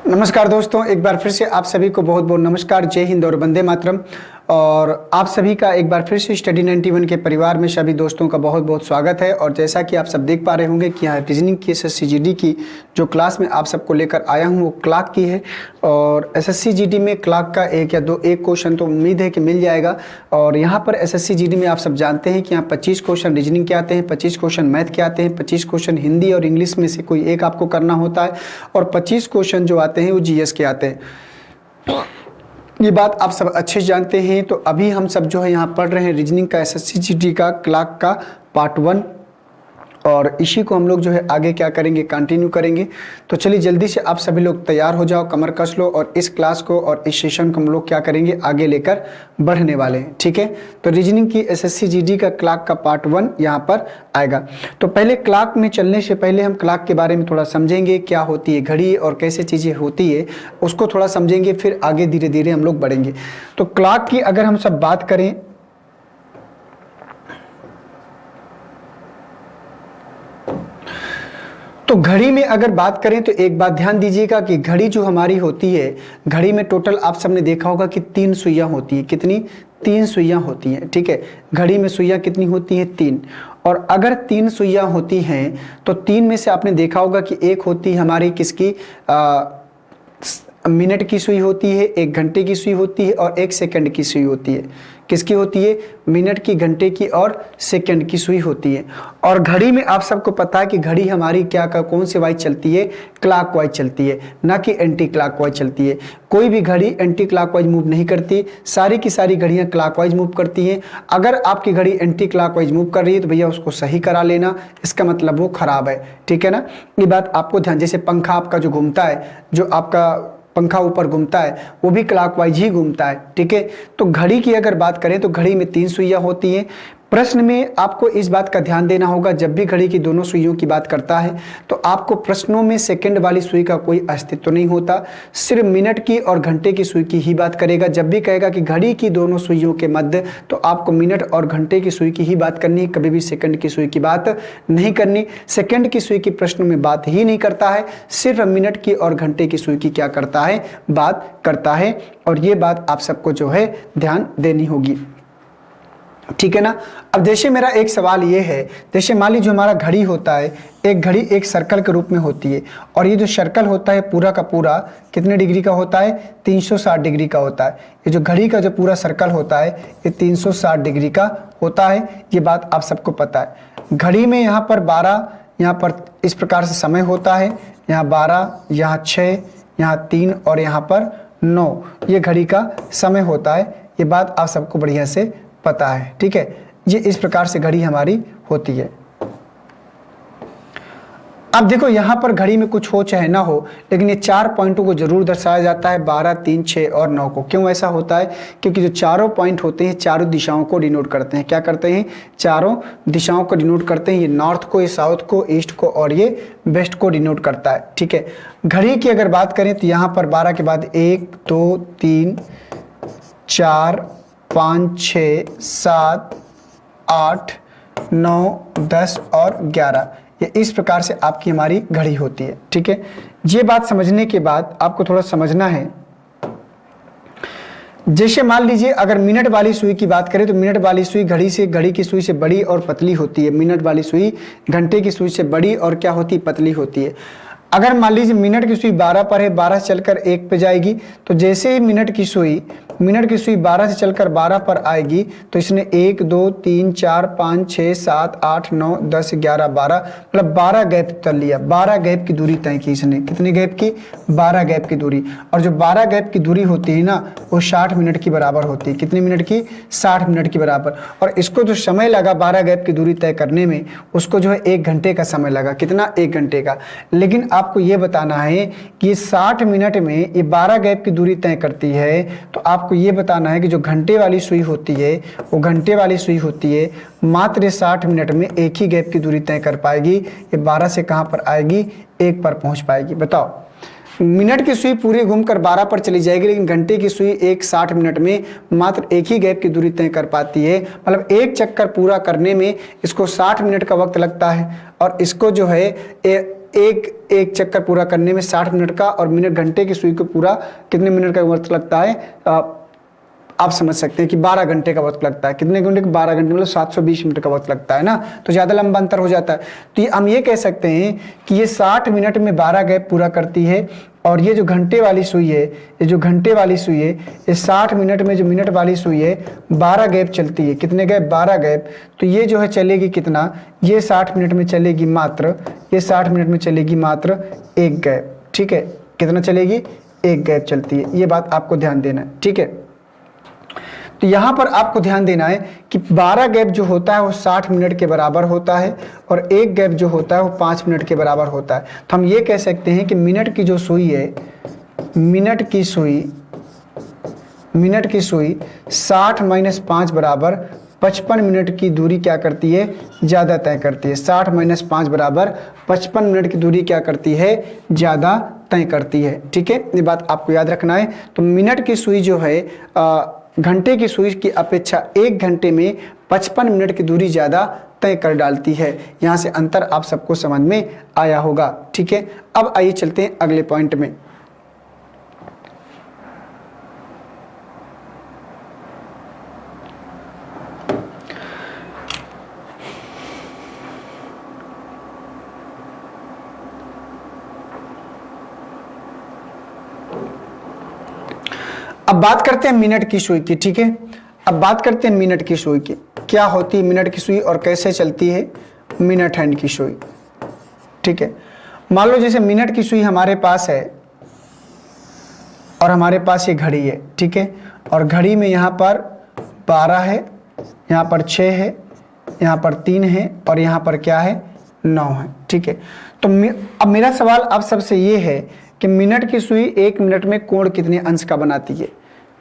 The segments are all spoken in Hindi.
नमस्कार दोस्तों, एक बार फिर से आप सभी को बहुत बहुत नमस्कार। जय हिंद और वंदे मातरम। और आप सभी का एक बार फिर से स्टडी 91 के परिवार में सभी दोस्तों का बहुत बहुत स्वागत है। और जैसा कि आप सब देख पा रहे होंगे कि यहाँ रीजनिंग की एसएससी जीडी की जो क्लास में आप सबको लेकर आया हूँ वो क्लार्क की है। और एसएससी जीडी में क्लार्क का एक या दो क्वेश्चन तो उम्मीद है कि मिल जाएगा। और यहाँ पर एसएससी जीडी में आप सब जानते हैं कि यहाँ 25 क्वेश्चन रीजनिंग के आते हैं, 25 क्वेश्चन मैथ के आते हैं, 25 क्वेश्चन हिंदी और इंग्लिश में से कोई एक आपको करना होता है और 25 क्वेश्चन जो आते हैं वो जीएस के आते हैं। ये बात आप सब अच्छे से जानते हैं। तो अभी हम सब जो है यहाँ पढ़ रहे हैं रीजनिंग का एसएससी जीडी का क्लार्क का पार्ट 1 और इसी को हम लोग जो है आगे क्या करेंगे, कंटिन्यू करेंगे। तो चलिए जल्दी से आप सभी लोग तैयार हो जाओ, कमर कस लो और इस क्लास को और इस सेशन को हम लोग क्या करेंगे, आगे लेकर बढ़ने वाले हैं। ठीक है, तो रीजनिंग की एसएससी जीडी का क्लार्क का पार्ट 1 यहाँ पर आएगा। तो पहले क्लार्क में चलने से पहले हम क्लार्क के बारे में थोड़ा समझेंगे, क्या होती है घड़ी और कैसे चीज़ें होती है उसको थोड़ा समझेंगे, फिर आगे धीरे धीरे हम लोग बढ़ेंगे। तो क्लार्क की अगर हम सब बात करें तो घड़ी में अगर बात करें तो एक बात ध्यान दीजिएगा कि घड़ी जो हमारी होती है, घड़ी में टोटल आप सबने देखा होगा कि 3 सुइयां होती हैं। कितनी? 3 सुइयां होती हैं। ठीक है, घड़ी में सुइयां कितनी होती हैं? 3। और अगर 3 सुइयां होती हैं तो 3 में से आपने देखा होगा कि एक होती है हमारी किसकी, मिनट की सुई होती है, 1 घंटे की सुई होती है और 1 सेकंड की सुई होती है। किसकी होती है? मिनट की, घंटे की और सेकंड की सुई होती है। और घड़ी में आप सबको पता है कि घड़ी हमारी क्या कौन से वाइज चलती है? क्लॉकवाइज चलती है, ना कि एंटी क्लॉकवाइज चलती है। कोई भी घड़ी एंटी क्लॉकवाइज मूव नहीं करती, सारी की सारी घड़ियां क्लॉकवाइज मूव करती हैं। अगर आपकी घड़ी एंटी क्लॉकवाइज मूव कर रही है तो भैया उसको सही करा लेना, इसका मतलब वो खराब है। ठीक है ना, ये बात आपको ध्यान। जैसे पंखा आपका जो घूमता है, जो आपका पंखा ऊपर घूमता है वो भी क्लॉकवाइज ही घूमता है। ठीक है, तो घड़ी की अगर बात करें तो घड़ी में 3 सुइयां होती हैं। प्रश्न में आपको इस बात का ध्यान देना होगा, जब भी घड़ी की दोनों सुइयों की बात करता है तो आपको प्रश्नों में सेकंड वाली सुई का कोई अस्तित्व नहीं होता, सिर्फ मिनट की और घंटे की सुई की ही बात करेगा। जब भी कहेगा कि घड़ी की दोनों सुइयों के मध्य, तो आपको मिनट और घंटे की सुई की ही बात करनी है, कभी भी सेकंड की सुई की बात नहीं करनी। सेकंड की सुई की प्रश्नों में बात ही नहीं करता है, सिर्फ मिनट की और घंटे की सुई की क्या करता है, बात करता है। और ये बात आप सबको जो है ध्यान देनी होगी। ठीक है ना। अब जैसे मेरा एक सवाल ये है, जैसे मान लीजिए जो हमारा घड़ी होता है, एक घड़ी एक सर्कल के रूप में होती है और ये जो सर्कल होता है पूरा का पूरा कितने डिग्री का होता है? 360 डिग्री का होता है। ये जो घड़ी का जो पूरा सर्कल होता है ये 360 डिग्री का होता है, ये बात आप सबको पता है। घड़ी में यहाँ पर 12, यहाँ पर इस प्रकार से समय होता है, यहाँ 12, यहाँ 6, यहाँ 3 और यहाँ पर 9, ये घड़ी का समय होता है। ये बात आप सबको बढ़िया से पता है। ठीक है, ये इस प्रकार से घड़ी हमारी होती है। अब देखो यहाँ पर घड़ी में कुछ हो चाहे ना हो, लेकिन ये 4 पॉइंटों को जरूर दर्शाया जाता है, 12, 3, 6 और 9 को। क्यों ऐसा होता है? क्योंकि जो चारों पॉइंट होते हैं चारों दिशाओं को डिनोट करते हैं। क्या करते हैं? चारों दिशाओं को डिनोट करते हैं। ये नॉर्थ को, ये साउथ को, ईस्ट को और ये वेस्ट को डिनोट करता है। ठीक है, घड़ी की अगर बात करें तो यहाँ पर 12 के बाद 1, 2, 3, 4, 5, 6, 7, 8, 9, 10 और 11, ये इस प्रकार से आपकी हमारी घड़ी होती है। ठीक है, ये बात समझने के बाद आपको थोड़ा समझना है। जैसे मान लीजिए अगर मिनट वाली सुई की बात करें तो मिनट वाली सुई घड़ी की सुई से बड़ी और पतली होती है। मिनट वाली सुई घंटे की सुई से बड़ी और क्या होती है? पतली होती है। अगर मान लीजिए मिनट की सुई 12 पर है, 12 से चलकर 1 पे जाएगी, तो जैसे ही मिनट की सुई 12 से चलकर 12 पर आएगी तो इसने 1, 2, 3, 4, 5, 6, 7, 8, 9, 10, 11, 12 मतलब 12 गैप चल लिया। 12 गैप की दूरी तय की इसने। कितनी गैप की? 12 गैप की दूरी। और जो 12 गैप की दूरी होती है ना वो 60 मिनट की बराबर होती है। कितने मिनट की? 60 मिनट की बराबर। और इसको जो समय लगा 12 गैप की दूरी तय करने में, उसको जो है 1 घंटे का समय लगा। कितना? 1 घंटे का। लेकिन आपको ये बताना है कि 60 मिनट में ये 12 गैप की दूरी तय करती है, तो आपको ये बताना है कि जो घंटे वाली सुई होती है वो घंटे वाली सुई होती है मात्र 60 मिनट में एक ही गैप की दूरी तय कर पाएगी। ये 12 से कहां पर आएगी? 1 पर पहुंच पाएगी। बताओ, मिनट की सुई पूरी घूमकर 12 पर चली जाएगी, लेकिन घंटे की सुई 60 मिनट में मात्र एक ही गैप की दूरी तय कर पाती है। मतलब एक चक्कर पूरा करने में इसको 60 मिनट का वक्त लगता है और इसको जो है एक एक चक्कर पूरा करने में 60 मिनट का, और मिनट घंटे की सुई को पूरा कितने मिनट का वक्त लगता है, आप समझ सकते हैं कि 12 घंटे का वक्त लगता है। कितने घंटे का? 12 घंटे, मतलब 720 मिनट का वक्त लगता है ना, तो ज़्यादा लंबा अंतर हो जाता है। तो हम ये कह सकते हैं कि ये 60 मिनट में 12 गैप पूरा करती है, और ये जो घंटे वाली सुई है, ये जो घंटे वाली सुई है, ये 60 मिनट में जो मिनट वाली सुई है 12 गैप चलती है। कितने गैप? 12 गैप। तो ये जो है चलेगी कितना? ये 60 मिनट में चलेगी मात्र, ये 60 मिनट में चलेगी मात्र 1 गैप। ठीक है, कितना चलेगी? 1 गैप चलती है। ये बात आपको ध्यान देना है। ठीक है, तो यहाँ पर आपको ध्यान देना है कि 12 गैप जो होता है वो 60 मिनट के बराबर होता है, और 1 गैप जो होता है वो 5 मिनट के बराबर होता है। तो हम ये कह सकते हैं कि मिनट की जो सुई है, मिनट की सुई 60 माइनस 5 बराबर 55 मिनट की दूरी क्या करती है? ज़्यादा तय करती है। 60 माइनस 5 बराबर 55 मिनट की दूरी क्या करती है? ज़्यादा तय करती है। ठीक है, ये बात आपको याद रखना है। तो मिनट की सुई जो है घंटे की सुई की अपेक्षा 1 घंटे में 55 मिनट की दूरी ज़्यादा तय कर डालती है। यहाँ से अंतर आप सबको समझ में आया होगा। ठीक है, अब आइए चलते हैं अगले पॉइंट में। अब बात करते हैं मिनट की सुई की। ठीक है, अब बात करते हैं मिनट की सुई की। क्या होती है मिनट की सुई और कैसे चलती है मिनट हैंड की सुई? ठीक है, मान लो जैसे मिनट की सुई हमारे पास है, और हमारे पास ये घड़ी है। ठीक है, और घड़ी में यहाँ पर 12 है, यहाँ पर 6 है, यहाँ पर 3 है, और यहाँ पर क्या है? 9 है। ठीक है, तो अब मेरा सवाल आप सबसे ये है कि मिनट की सुई 1 मिनट में कोण कितने अंश का बनाती है?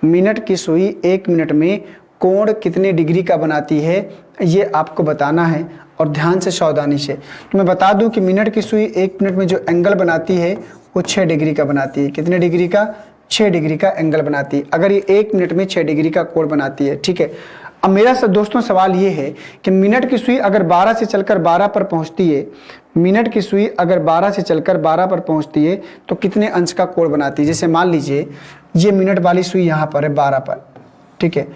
मिनट की सुई 1 मिनट में कोण कितने डिग्री का बनाती है, ये आपको बताना है, और ध्यान से सावधानी से। तो मैं बता दूं कि मिनट की सुई 1 मिनट में जो एंगल बनाती है वो 6 डिग्री का बनाती है। कितने डिग्री का? 6 डिग्री का एंगल बनाती है। अगर ये 1 मिनट में 6 डिग्री का कोण बनाती है। ठीक है, अब मेरा दोस्तों सवाल ये है कि मिनट की सुई अगर 12 से चलकर 12 पर पहुंचती है, मिनट की सुई अगर 12 से चलकर 12 पर पहुंचती है तो कितने अंश का कोण बनाती है? जैसे मान लीजिए ये मिनट वाली सुई यहाँ पर है 12 पर। ठीक है,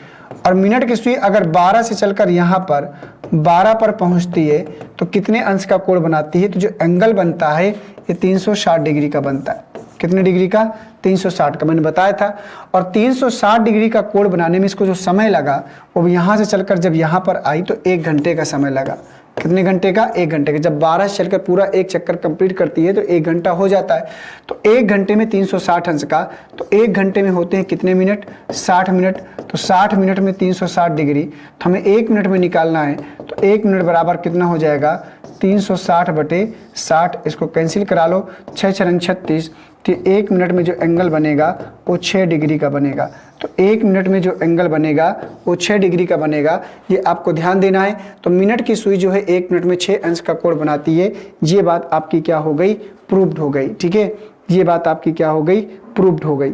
और मिनट की सुई अगर 12 से चलकर यहाँ पर 12 पर पहुंचती है तो कितने अंश का कोण बनाती है? तो जो एंगल बनता है ये 360 डिग्री का बनता है। कितने डिग्री का? 360 का, मैंने बताया था। और 360 डिग्री का कोण बनाने में इसको जो समय लगा वो यहाँ से चलकर जब यहाँ पर आई तो 1 घंटे का समय लगा। कितने घंटे का? 1 घंटे का। जब 12 से चलकर पूरा एक चक्कर कंप्लीट करती है तो 1 घंटा हो जाता है। तो 1 घंटे में 360 अंश का, तो 1 घंटे में होते हैं कितने मिनट? 60 मिनट। तो 60 मिनट में 360 डिग्री, तो हमें 1 मिनट में निकालना है। तो 1 मिनट बराबर कितना हो जाएगा? 360 बटे 60। इसको कैंसिल करा लो, 6 छरंग 36। तो 1 मिनट में जो एंगल बनेगा वो 6 डिग्री का बनेगा। तो 1 मिनट में जो एंगल बनेगा वो 6 डिग्री का बनेगा, ये आपको ध्यान देना है। तो मिनट की सुई जो है 1 मिनट में 6 अंश का कोण बनाती है। ये बात आपकी क्या हो गई? प्रूव्ड हो गई। ठीक है, ये बात आपकी क्या हो गई? प्रूव्ड हो गई।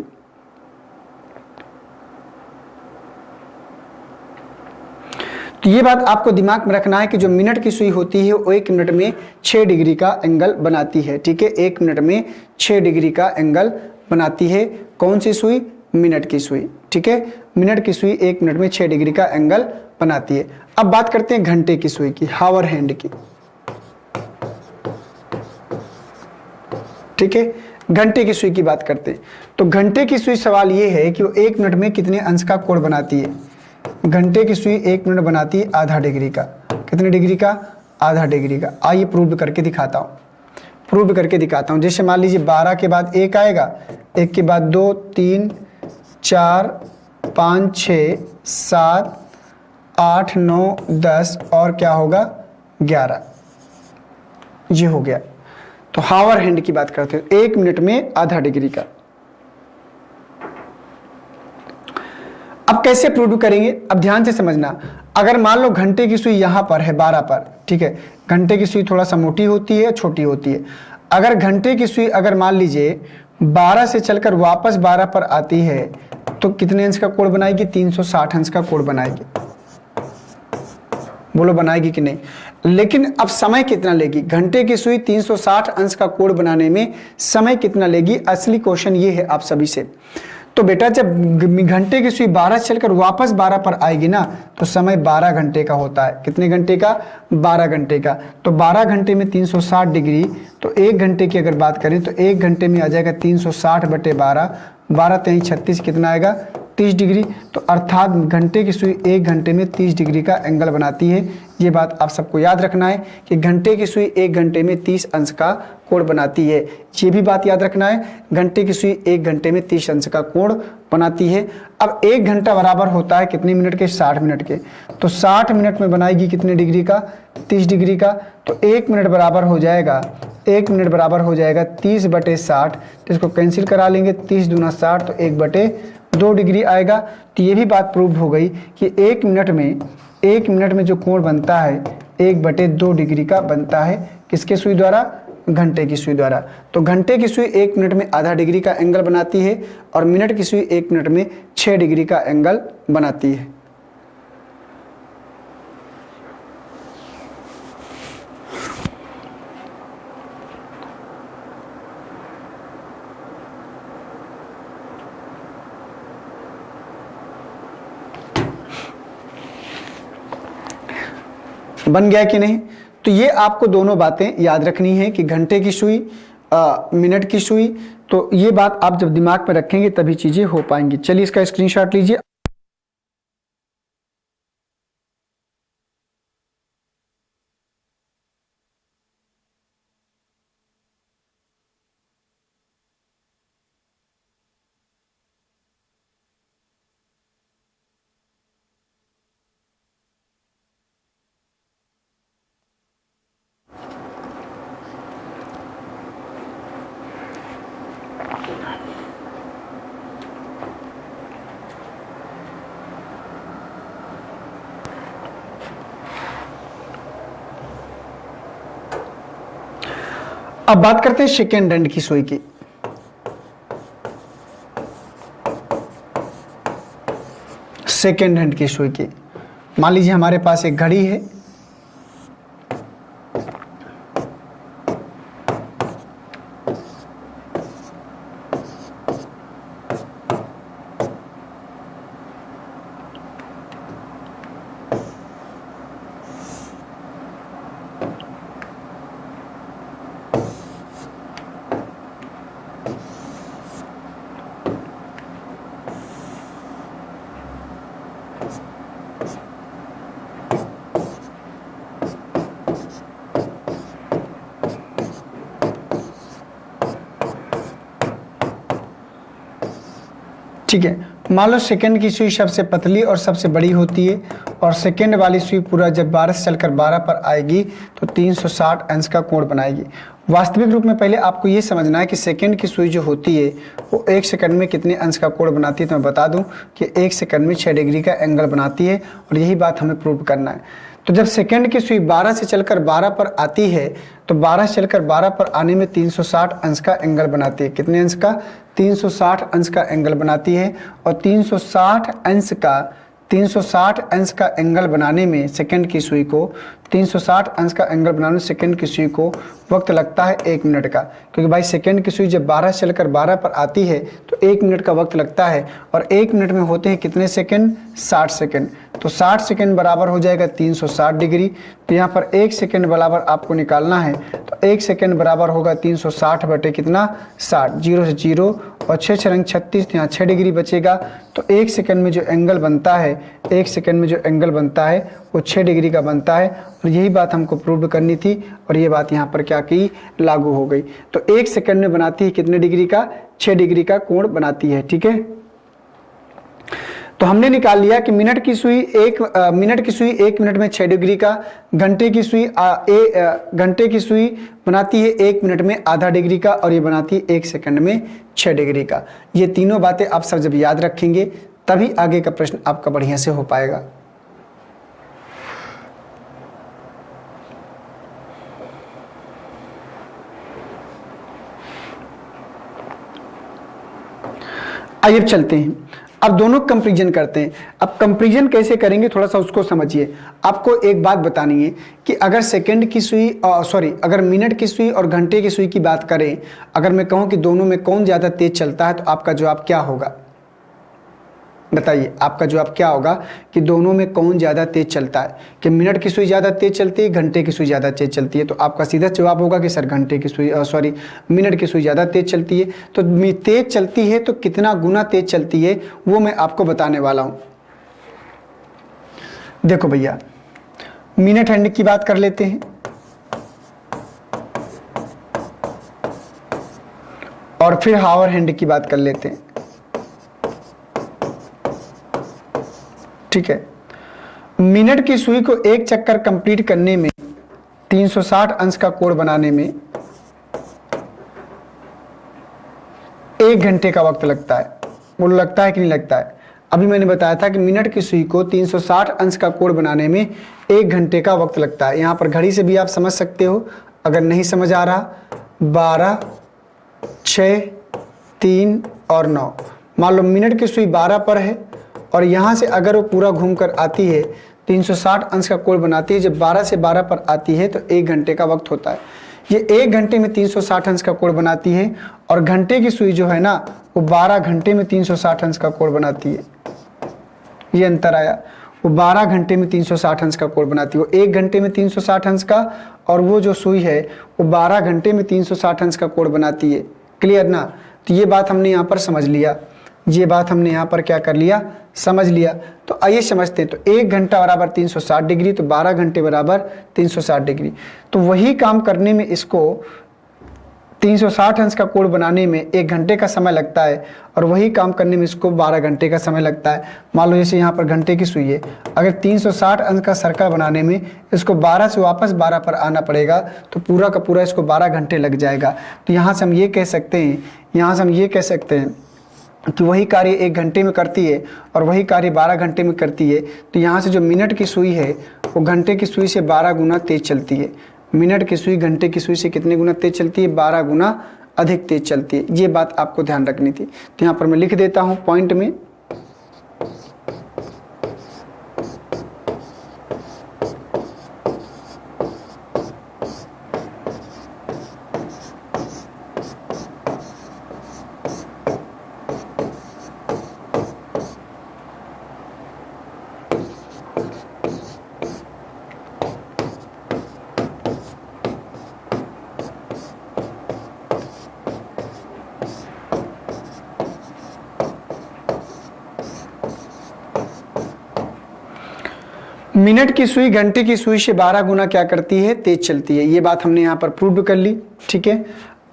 तो ये बात आपको दिमाग में रखना है कि जो मिनट की सुई होती है वो 1 मिनट में 6 डिग्री का एंगल बनाती है। ठीक है, 1 मिनट में 6 डिग्री का एंगल बनाती है। कौन सी सुई? मिनट की सुई। ठीक है, मिनट की सुई 1 मिनट में 6 डिग्री का एंगल बनाती है। अब बात करते हैं घंटे की सुई की, हावर हैंड की। ठीक है, घंटे की सुई की बात करते हैं। तो घंटे की सुई सवाल ये है कि वो 1 मिनट में कितने अंश का कोण बनाती है? घंटे की सुई 1 मिनट बनाती है आधा डिग्री का। कितने डिग्री का? आधा डिग्री का। आइए प्रूव करके दिखाता हूँ, प्रूव करके दिखाता हूँ। जैसे मान लीजिए 12 के बाद 1 आएगा, 1 के बाद 2, 3, 4, 5, 6, 7, 8, 9, 10 और क्या होगा? 11। ये हो गया। तो हावर हैंड की बात करते हैं, 1 मिनट में आधा डिग्री का। अब कैसे प्रूव करेंगे? अब ध्यान से समझना। अगर मान लो घंटे की सुई यहाँ पर है 12 पर, ठीक है, घंटे की सुई थोड़ा सा मोटी होती है, छोटी होती है। अगर घंटे की सुई अगर मान लीजिए 12 से चलकर वापस 12 पर आती है तो कितने अंश का कोण बनाएगी? 360 अंश का कोण बनाएगी। बोलो बनाएगी कि नहीं। लेकिन अब समय कितना लेगी, घंटे की सुई 360 अंश का कोण बनाने में समय कितना लेगी, असली क्वेश्चन ये है आप सभी से। तो बेटा जब घंटे की सुई 12 चलकर वापस 12 पर आएगी ना, तो समय 12 घंटे का होता है। कितने घंटे का, 12 घंटे का। तो 12 घंटे में 360 डिग्री, तो 1 घंटे की अगर बात करें तो 1 घंटे में आ जाएगा 360 बटे 12, 12 3 36, कितना आएगा 30 डिग्री। तो अर्थात घंटे की सुई 1 घंटे में 30 डिग्री का एंगल बनाती है। ये बात आप सबको याद रखना है कि घंटे की सुई 1 घंटे में 30 अंश का कोण बनाती है। ये भी बात याद रखना है, घंटे की सुई 1 घंटे में 30 अंश का कोण बनाती है। अब 1 घंटा बराबर होता है कितने मिनट के, 60 मिनट के। तो 60 मिनट में बनाएगी कितने डिग्री का, 30 डिग्री का। तो 1 मिनट बराबर हो जाएगा, 1 मिनट बराबर हो जाएगा 30 बटे 60। तो इसको कैंसिल करा लेंगे, 30 दूना 60, तो 1 बटे 2 डिग्री आएगा। तो ये भी बात प्रूव हो गई कि 1 मिनट में जो कोण बनता है 1 बटे 2 डिग्री का बनता है। किसके सुई द्वारा, घंटे की सुई द्वारा। तो घंटे की सुई 1 मिनट में आधा डिग्री का एंगल बनाती है और मिनट की सुई 1 मिनट में 6 डिग्री का एंगल बनाती है। बन गया कि नहीं। तो ये आपको दोनों बातें याद रखनी है कि घंटे की सुई, मिनट की सुई। तो ये बात आप जब दिमाग में रखेंगे तभी चीजें हो पाएंगी। चलिए इसका स्क्रीनशॉट लीजिए। अब बात करते हैं सेकेंड हैंड की सुई की। सेकेंड हैंड की सुई की, मान लीजिए हमारे पास एक घड़ी है, ठीक है। मान लो सेकंड की सुई सबसे पतली और सबसे बड़ी होती है और सेकंड वाली सुई पूरा जब 12 से चलकर 12 पर आएगी तो 360 अंश का कोण बनाएगी। वास्तविक रूप में पहले आपको ये समझना है कि सेकंड की सुई जो होती है वो 1 सेकंड में कितने अंश का कोण बनाती है। तो मैं बता दूं कि 1 सेकंड में 6 डिग्री का एंगल बनाती है और यही बात हमें प्रूव करना है। तो जब सेकंड की सुई 12 से चलकर 12 पर आती है तो 12 से चलकर 12 पर आने में 360 अंश का एंगल बनाती है। कितने अंश का, 360 अंश का एंगल बनाती है। और 360 अंश का एंगल बनाने में सेकंड की सुई को, 360 अंश का एंगल बनाने में सेकंड की सुई को वक्त लगता है 1 मिनट का। क्योंकि भाई सेकंड की सुई जब 12 से चलकर 12 पर आती है तो 1 मिनट का वक्त लगता है और 1 मिनट में होते हैं कितने सेकंड, 60 सेकंड। तो 60 सेकंड बराबर हो जाएगा 360 डिग्री। तो यहाँ पर 1 सेकंड बराबर आपको निकालना है। तो 1 सेकंड बराबर होगा 360 बटे कितना, 60, 0 से 0 और 6 6 रंग 36, तो यहाँ 6 डिग्री बचेगा। तो 1 सेकंड में जो एंगल बनता है, 1 सेकंड में जो एंगल बनता है वो 6 डिग्री का बनता है। और यही बात हमको प्रूव करनी थी और ये बात यहाँ पर क्या की, लागू हो गई। तो 1 सेकंड में बनाती है कितने डिग्री का, 6 डिग्री का कोण बनाती है। ठीक है। तो हमने निकाल लिया कि मिनट की सुई 1 मिनट में 6 डिग्री का, घंटे की सुई बनाती है 1 मिनट में आधा डिग्री का और ये बनाती है 1 सेकंड में 6 डिग्री का। ये तीनों बातें आप सब जब याद रखेंगे तभी आगे का प्रश्न आपका बढ़िया से हो पाएगा। आइए अब चलते हैं। अब दोनों कंपैरिजन करते हैं। अब कंपैरिजन कैसे करेंगे थोड़ा सा उसको समझिए। आपको एक बात बतानी है कि अगर सेकंड की सुई अगर मिनट की सुई और घंटे की सुई की बात करें, अगर मैं कहूं कि दोनों में कौन ज़्यादा तेज चलता है तो आपका जवाब क्या होगा? बताइए आपका जवाब क्या होगा कि दोनों में कौन ज़्यादा तेज चलता है, कि मिनट की सुई ज़्यादा तेज चलती है, घंटे की सुई ज़्यादा तेज चलती है? तो आपका सीधा जवाब होगा कि सर घंटे की सुई मिनट की सुई ज़्यादा तेज चलती है। तो तेज चलती है तो कितना गुना तेज चलती है वो मैं आपको बताने वाला हूँ। देखो भैया, मिनट हैंड की बात कर लेते हैं और फिर हावर हैंड की बात कर लेते हैं। ठीक है, मिनट की सुई को एक चक्कर कंप्लीट करने में 360 अंश का कोण बनाने में 1 घंटे का वक्त लगता है। वो लगता है कि नहीं लगता है? अभी मैंने बताया था कि मिनट की सुई को 360 अंश का कोण बनाने में 1 घंटे का वक्त लगता है। यहां पर घड़ी से भी आप समझ सकते हो, अगर नहीं समझ आ रहा 12, 6, 3 और 9। मान लो मिनट की सुई 12 पर है और यहाँ से अगर वो पूरा घूमकर आती है 360 अंश का कोण बनाती है, जब 12 से 12 पर आती है तो 1 घंटे का वक्त होता है। ये 1 घंटे में 360 अंश का कोण बनाती है और घंटे की सुई जो है ना वो 12 घंटे में 360 अंश का कोण बनाती है। ये अंतर आया, वो 12 घंटे में 360 अंश का कोण बनाती है। वो 1 घंटे में 360 अंश का और वो जो सुई है वो 12 घंटे में 360 अंश का कोण बनाती है। क्लियर ना? तो ये बात हमने यहाँ पर समझ लिया, ये बात हमने यहाँ पर क्या कर लिया, समझ लिया। तो आइए समझते हैं। तो 1 घंटा बराबर 360 डिग्री, तो 12 घंटे बराबर 360 डिग्री। तो वही काम करने में इसको 360 अंश का कोण बनाने में 1 घंटे का समय लगता है और वही काम करने में इसको 12 घंटे का समय लगता है। मान लो जैसे यहाँ पर घंटे की सुई है, अगर 360 अंश का सर्कल बनाने में इसको 12 से वापस 12 पर आना पड़ेगा तो पूरा का पूरा इसको 12 घंटे लग जाएगा। तो यहाँ से हम ये कह सकते हैं, कि वही कार्य 1 घंटे में करती है और वही कार्य 12 घंटे में करती है। तो यहाँ से जो मिनट की सुई है वो घंटे की सुई से 12 गुना तेज चलती है। मिनट की सुई घंटे की सुई से कितने गुना तेज चलती है? 12 गुना अधिक तेज चलती है। ये बात आपको ध्यान रखनी थी। तो यहाँ पर मैं लिख देता हूँ पॉइंट में, मिनट की सुई घंटे की सुई से 12 गुना क्या करती है? तेज चलती है। ये बात हमने यहाँ पर प्रूव कर ली। ठीक है,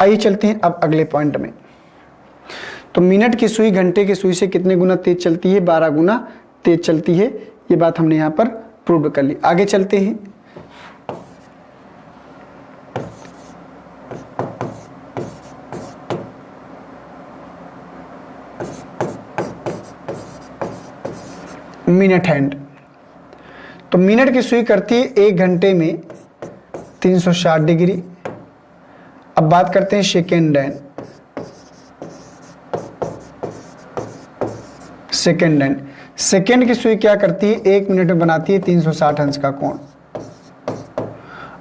आइए चलते हैं अब अगले पॉइंट में। तो मिनट की सुई घंटे की सुई से कितने गुना तेज चलती है? 12 गुना तेज चलती है। ये बात हमने यहाँ पर प्रूव कर ली। आगे चलते हैं। Minute hand. तो मिनट की सुई करती है 1 घंटे में 360 डिग्री। अब बात करते हैं सेकेंड हैंड। सेकेंड की सुई क्या करती है? 1 मिनट में बनाती है 360 अंश का कोण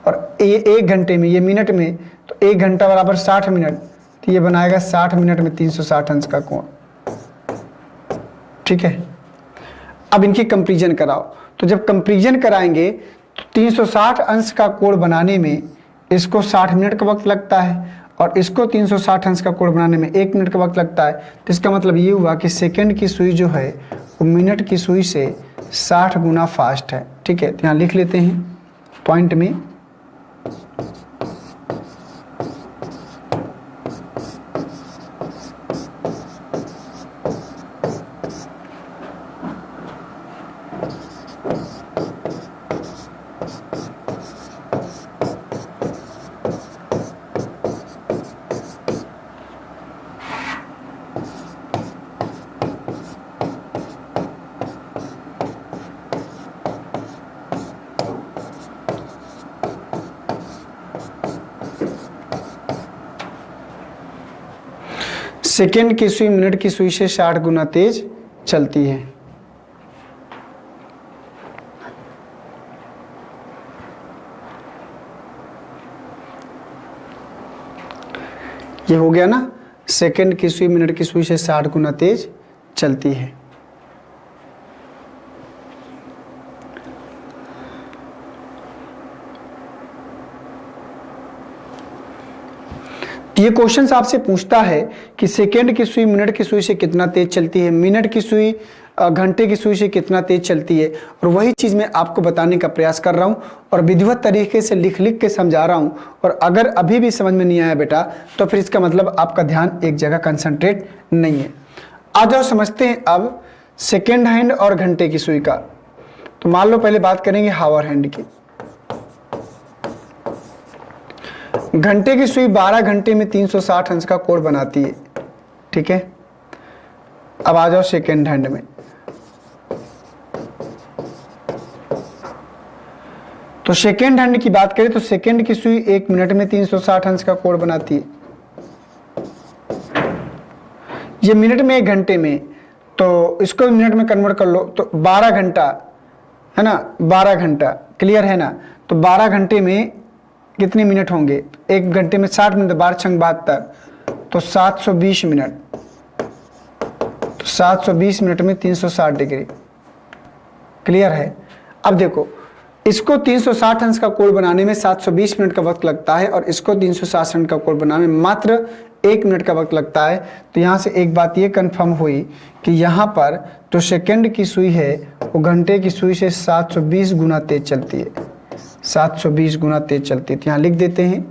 और ये 1 घंटे में, ये मिनट में, तो 1 घंटा बराबर 60 मिनट, तो ये बनाएगा 60 मिनट में 360 अंश का कोण। ठीक है, अब इनकी कंपैरिजन कराओ। तो जब कंपैरिजन कराएंगे तो 360 अंश का कोण बनाने में इसको 60 मिनट का वक्त लगता है और इसको 360 अंश का कोण बनाने में 1 मिनट का वक्त लगता है। तो इसका मतलब ये हुआ कि सेकंड की सुई जो है वो मिनट की सुई से 60 गुना फास्ट है। ठीक है, तो यहाँ लिख लेते हैं पॉइंट में, सेकेंड की सुई मिनट की सुई से 60 गुना तेज चलती है। ये हो गया ना, सेकंड की सुई मिनट की सुई से 60 गुना तेज चलती है। ये क्वेश्चन आपसे पूछता है कि सेकंड की सुई मिनट की सुई से कितना तेज चलती है, मिनट की सुई घंटे की सुई से कितना तेज चलती है, और वही चीज़ मैं आपको बताने का प्रयास कर रहा हूँ और विधिवत तरीके से लिख लिख के समझा रहा हूँ। और अगर अभी भी समझ में नहीं आया बेटा, तो फिर इसका मतलब आपका ध्यान एक जगह कंसंट्रेट नहीं है। आ जाओ समझते हैं अब सेकेंड हैंड और घंटे की सुई का। तो मान लो पहले बात करेंगे हावर हैंड की। घंटे की सुई 12 घंटे में 360 अंश का कोण बनाती है, ठीक है। अब आ जाओ सेकेंड हैंड में। तो सेकेंड हैंड की बात करें तो सेकेंड की सुई 1 मिनट में 360 अंश का कोण बनाती है। ये मिनट में 1 घंटे में, तो इसको मिनट में कन्वर्ट कर लो तो 12 घंटा है ना, 12 घंटा, क्लियर है ना। तो 12 घंटे में कितने मिनट होंगे, 1 घंटे में 60 मिनट, 12 × 72, तो 720 मिनट। तो 720 मिनट में 360 डिग्री, क्लियर है। अब देखो, इसको 360 अंश का कोण बनाने में 720 मिनट का वक्त लगता है और इसको 360 अंश का कोण बनाने में मात्र 1 मिनट का वक्त लगता है। तो यहाँ से एक बात ये कंफर्म हुई कि यहाँ पर जो सेकंड की सुई है वो घंटे की सुई से 720 गुना तेज चलती है, 720 गुना तेज चलती है। तो यहाँ लिख देते हैं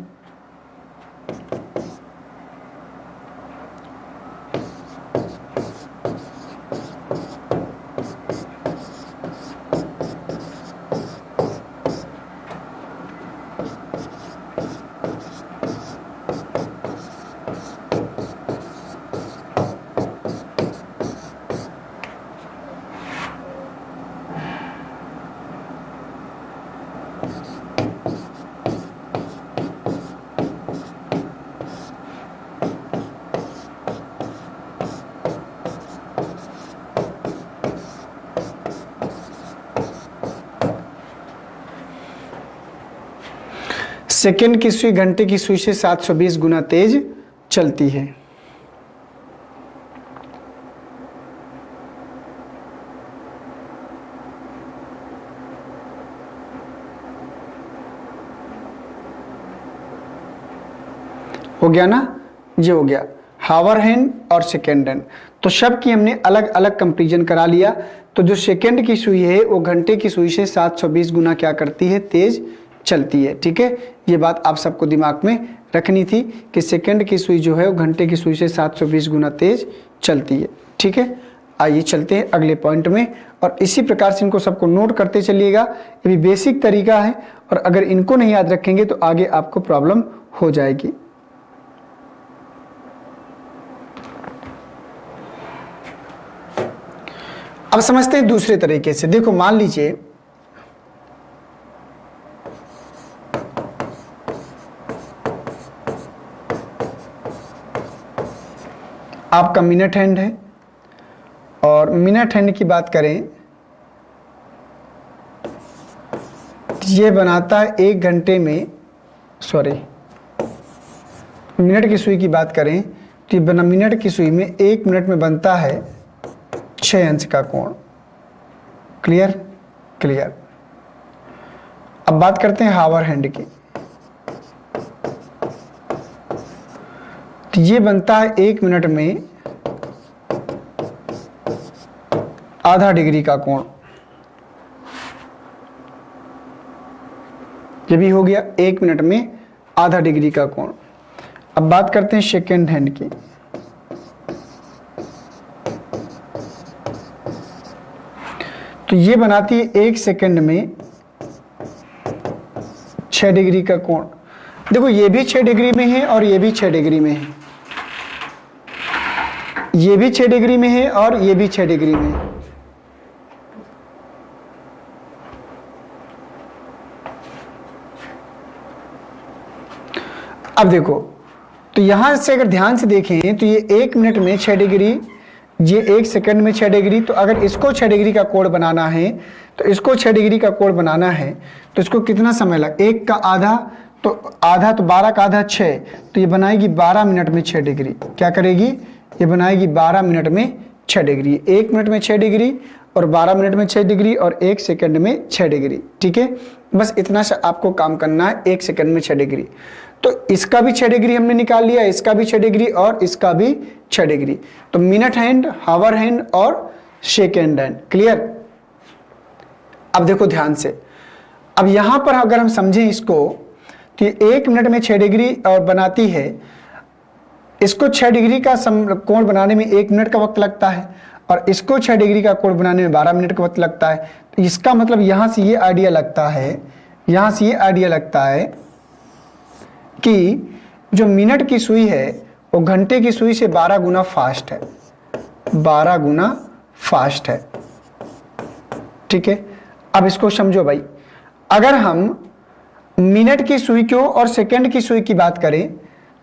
सेकेंड की सुई घंटे की सुई से 720 गुना तेज चलती है। हो गया ना, ये हो गया हावर हैंड और सेकेंड हैंड। तो शब्द की हमने अलग अलग कंपैरिजन करा लिया। तो जो सेकेंड की सुई है वो घंटे की सुई से 720 गुना क्या करती है, तेज चलती है, ठीक है। ये बात आप सबको दिमाग में रखनी थी कि सेकंड की सुई जो है वो घंटे की सुई से 720 गुना तेज चलती है, ठीक है। आइए चलते हैं अगले पॉइंट में और इसी प्रकार से इनको सबको नोट करते चलिएगा। ये भी बेसिक तरीका है और अगर इनको नहीं याद रखेंगे तो आगे आपको प्रॉब्लम हो जाएगी। अब समझते हैं दूसरे तरीके से। देखो मान लीजिए आपका मिनट हैंड है और मिनट हैंड की बात करें ये बनाता है 1 घंटे में, सॉरी मिनट की सुई की बात करें तो ये बना मिनट की सुई में 1 मिनट में बनता है 6 अंश का कोण, क्लियर क्लियर। अब बात करते हैं हावर हैंड की। तो ये बनता है 1 मिनट में आधा डिग्री का कोण, ये भी हो गया 1 मिनट में आधा डिग्री का कोण। अब बात करते हैं सेकेंड हैंड की। तो ये बनाती है 1 सेकेंड में 6 डिग्री का कोण। देखो ये भी 6 डिग्री में है और ये भी 6 डिग्री में है, ये भी 6 डिग्री में है और ये भी 6 डिग्री में है। अब देखो तो यहां से अगर ध्यान से देखें तो ये 1 मिनट में 6 डिग्री ये 1 सेकंड में 6 डिग्री, तो अगर इसको 6 डिग्री का कोण बनाना है, तो इसको 6 डिग्री का कोण बनाना है तो इसको कितना समय लग, 1 का आधा तो 12 का आधा 6, तो ये बनाएगी 12 मिनट में 6 डिग्री। क्या करेगी, ये बनाएगी 12 मिनट में 6 डिग्री। 1 मिनट में 6 डिग्री और 12 मिनट में 6 डिग्री और 1 सेकंड में 6 डिग्री। ठीक है, बस इतना सा आपको काम करना है, 1 सेकंड में 6 डिग्री। तो इसका भी 6 डिग्री हमने निकाल लिया, इसका भी 6 डिग्री और इसका भी 6 डिग्री। तो मिनट हैंड, हावर हैंड और सेकेंड हैंड। क्लियर। अब देखो ध्यान से, अब यहां पर अगर हम समझें इसको कि 1 मिनट में 6 डिग्री और बनाती है, इसको 6 डिग्री का कोण बनाने में 1 मिनट का वक्त लगता है और इसको 6 डिग्री का कोण बनाने में 12 मिनट का वक्त लगता है। तो इसका मतलब यहां से ये आइडिया लगता है, यहां से ये आइडिया लगता है कि जो मिनट की सुई है वो घंटे की सुई से 12 गुना फास्ट है, 12 गुना फास्ट है। ठीक है, अब इसको समझो भाई, अगर हम मिनट की सुई को और सेकंड की सुई की बात करें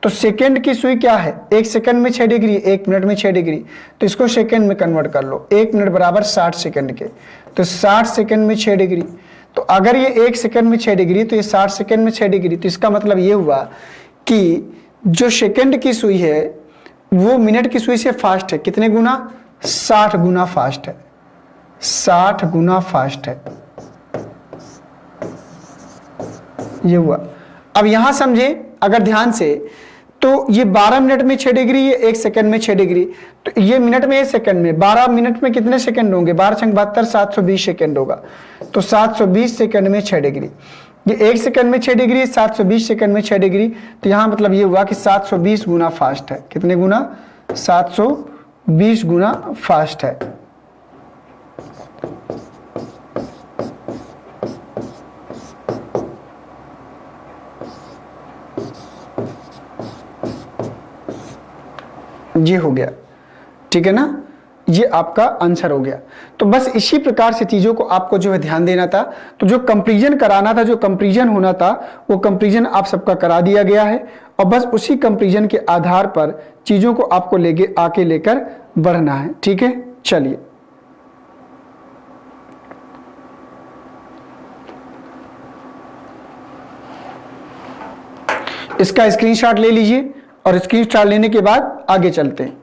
तो सेकंड की सुई क्या है, 1 सेकंड में 6 डिग्री, 1 मिनट में 6 डिग्री, तो इसको सेकंड में कन्वर्ट कर लो। 1 मिनट बराबर 60 सेकंड के, तो 60 सेकंड में 6 डिग्री। तो अगर ये 1 सेकंड में 6 डिग्री तो ये 60 सेकंड में 6 डिग्री। तो इसका मतलब ये हुआ कि जो सेकंड की सुई है वो मिनट की सुई से फास्ट है। कितने गुना, 60 गुना फास्ट है, 60 गुना फास्ट है। ये हुआ। अब यहां समझे अगर ध्यान से, तो ये 12 मिनट में 6 डिग्री, ये 1 सेकंड में 6 डिग्री, तो ये मिनट में, ये सेकंड में, 12 मिनट में कितने सेकंड होंगे, 12 × 72 720 सेकंड होगा। तो 720 सेकंड में 6 डिग्री, ये 1 सेकंड में 6 डिग्री, 720 सेकंड में 6 डिग्री। तो यहां मतलब ये हुआ कि 720 गुना फास्ट है। कितने गुना, 720 गुना फास्ट है। ये हो गया। ठीक है ना, ये आपका आंसर हो गया। तो बस इसी प्रकार से चीजों को आपको जो है ध्यान देना था। तो जो कंपैरिजन कराना था, जो कंपैरिजन होना था, वो कंपैरिजन आप सबका करा दिया गया है और बस उसी कंपैरिजन के आधार पर चीजों को आपको आके लेकर बढ़ना है। ठीक है, चलिए इसका स्क्रीनशॉट ले लीजिए और स्क्रीनशॉट लेने के बाद आगे चलते हैं।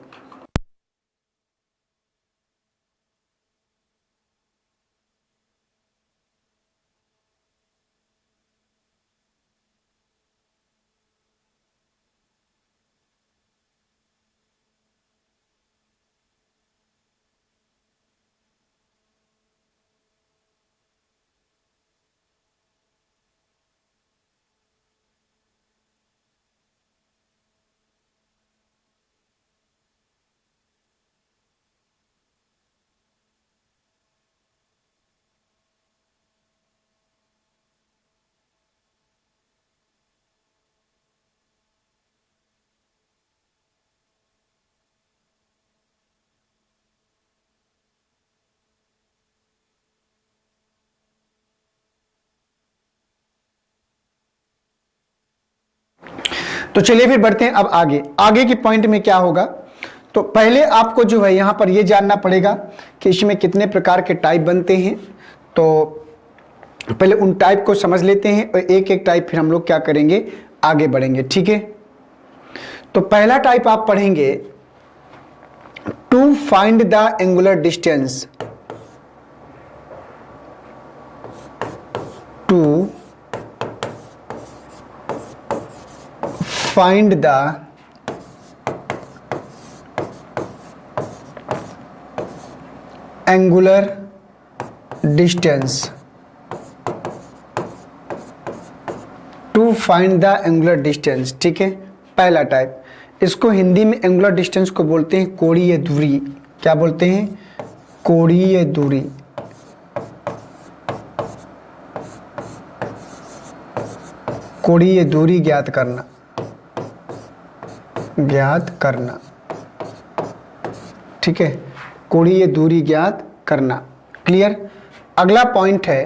तो चलिए फिर बढ़ते हैं अब आगे की पॉइंट में क्या होगा। तो पहले आपको जो है यहां पर यह जानना पड़ेगा कि इसमें कितने प्रकार के टाइप बनते हैं। तो पहले उन टाइप को समझ लेते हैं और एक एक टाइप फिर हम लोग क्या करेंगे, आगे बढ़ेंगे। ठीक है, तो पहला टाइप आप पढ़ेंगे to find the angular distance. To find the angular distance. To find the angular distance. ठीक है, पहला टाइप। इसको हिंदी में एंगुलर डिस्टेंस को बोलते हैं कोणीय दूरी। क्या बोलते हैं, कोणीय दूरी। कोणीय दूरी ज्ञात करना, ज्ञात करना। ठीक है, कोणीय दूरी ज्ञात करना। क्लियर। अगला पॉइंट है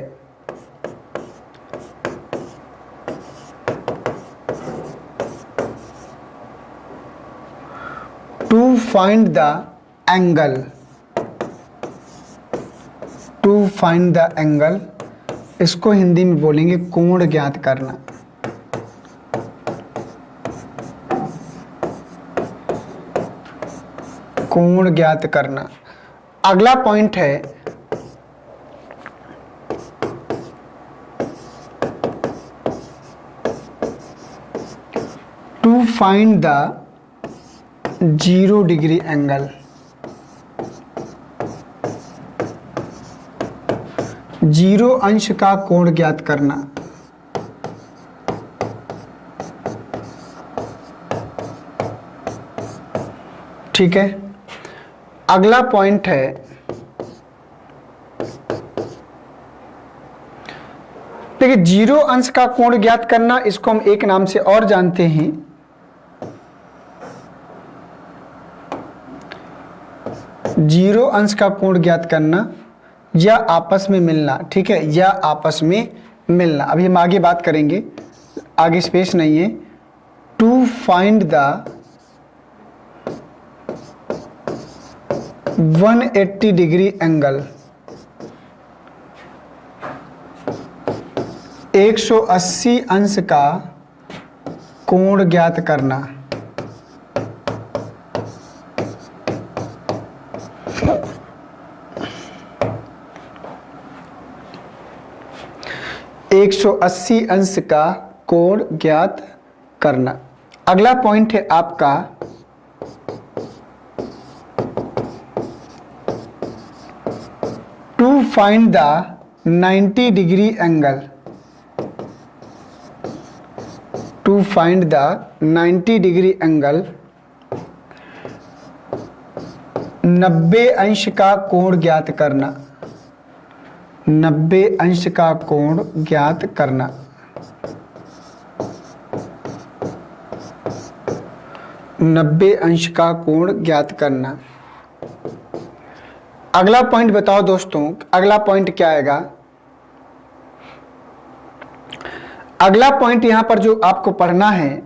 to find the angle, to find the angle, इसको हिंदी में बोलेंगे कोण ज्ञात करना। कोण ज्ञात करना। अगला पॉइंट है to find the 0 degree angle. 0 अंश का कोण ज्ञात करना। ठीक है, अगला पॉइंट है देखिए 0 अंश का कोण ज्ञात करना, इसको हम एक नाम से और जानते हैं, 0 अंश का कोण ज्ञात करना या आपस में मिलना। ठीक है, या आपस में मिलना, अभी हम आगे बात करेंगे, आगे स्पेस नहीं है। To find the 180 degree angle, 180 अंश का कोण ज्ञात करना। एक 180 अंश का कोण ज्ञात करना। अगला पॉइंट है आपका to find the 90 degree angle, to find the 90 degree angle, 90 अंश का कोण ज्ञात करना। 90 अंश का कोण ज्ञात करना। नब्बे अंश का कोण ज्ञात करना। अगला पॉइंट बताओ दोस्तों, अगला पॉइंट क्या आएगा? अगला पॉइंट यहां पर जो आपको पढ़ना है,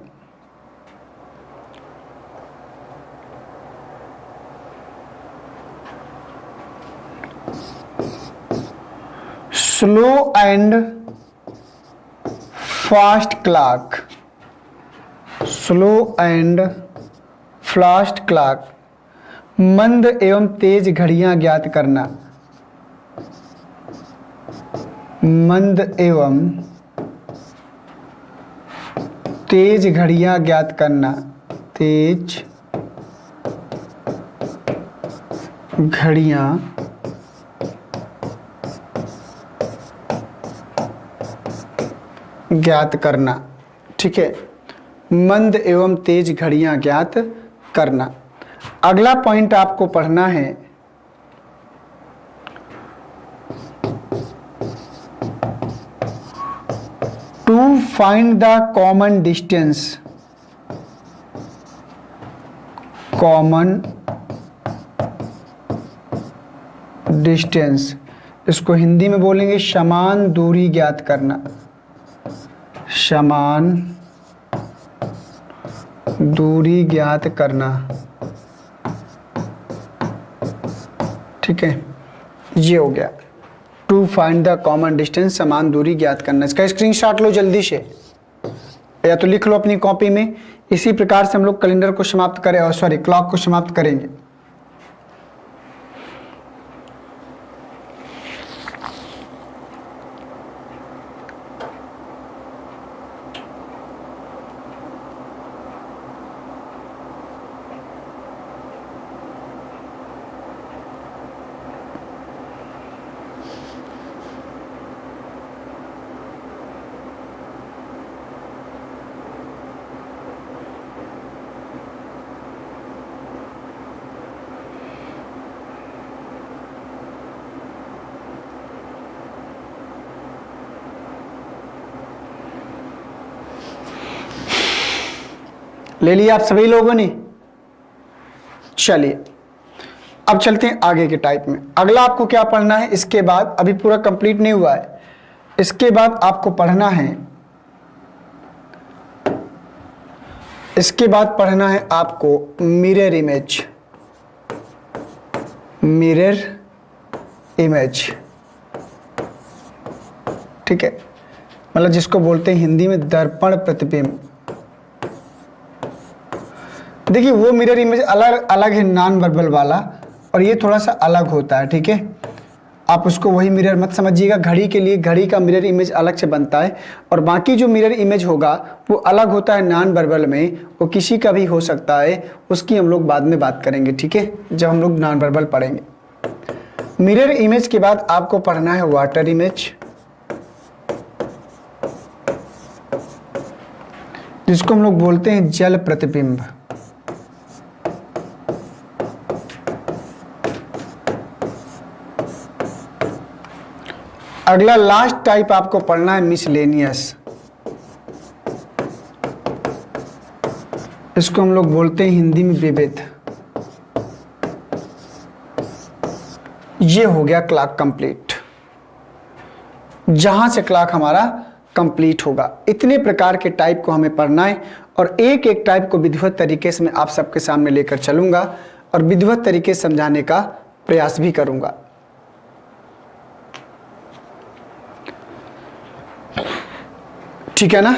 slow and fast clock, slow and fast clock, मंद एवं तेज घड़ियां ज्ञात करना। मंद एवं तेज घड़ियां ज्ञात करना। तेज घड़ियां ज्ञात करना। ठीक है, मंद एवं तेज घड़ियां ज्ञात करना। अगला पॉइंट आपको पढ़ना है, to find the common distance, common distance, इसको हिंदी में बोलेंगे समान दूरी ज्ञात करना। समान दूरी ज्ञात करना। ठीक है, ये हो गया to find the common distance, समान दूरी ज्ञात करना। इसका स्क्रीनशॉट लो जल्दी से, या तो लिख लो अपनी कॉपी में। इसी प्रकार से हम लोग कैलेंडर को समाप्त करें, और सॉरी क्लॉक को समाप्त करेंगे। ले लिया आप सभी लोगों ने? चलिए अब चलते हैं आगे के टाइप में। अगला आपको क्या पढ़ना है इसके बाद, अभी पूरा कंप्लीट नहीं हुआ है, इसके बाद आपको पढ़ना है, इसके बाद पढ़ना है आपको मिरर इमेज। मिरर इमेज, ठीक है, मतलब जिसको बोलते हैं हिंदी में दर्पण प्रतिबिंब। देखिए वो मिरर इमेज अलग अलग है नॉन वर्बल वाला, और ये थोड़ा सा अलग होता है, ठीक है। आप उसको वही मिरर मत समझिएगा। घड़ी के लिए घड़ी का मिरर इमेज अलग से बनता है, और बाकी जो मिरर इमेज होगा वो अलग होता है नॉन वर्बल में, वो किसी का भी हो सकता है, उसकी हम लोग बाद में बात करेंगे, ठीक है, जब हम लोग नॉन वर्बल पढ़ेंगे। मिरर इमेज के बाद आपको पढ़ना है वाटर इमेज, जिसको हम लोग बोलते हैं जल प्रतिबिंब। अगला लास्ट टाइप आपको पढ़ना है मिसलेनियस, इसको हम लोग बोलते हैं हिंदी में विविध। ये हो गया क्लॉक कंप्लीट, जहां से क्लॉक हमारा कंप्लीट होगा। इतने प्रकार के टाइप को हमें पढ़ना है, और एक एक टाइप को विधिवत तरीके से मैं आप सबके सामने लेकर चलूंगा और विधिवत तरीके से समझाने का प्रयास भी करूंगा। ठीक है ना,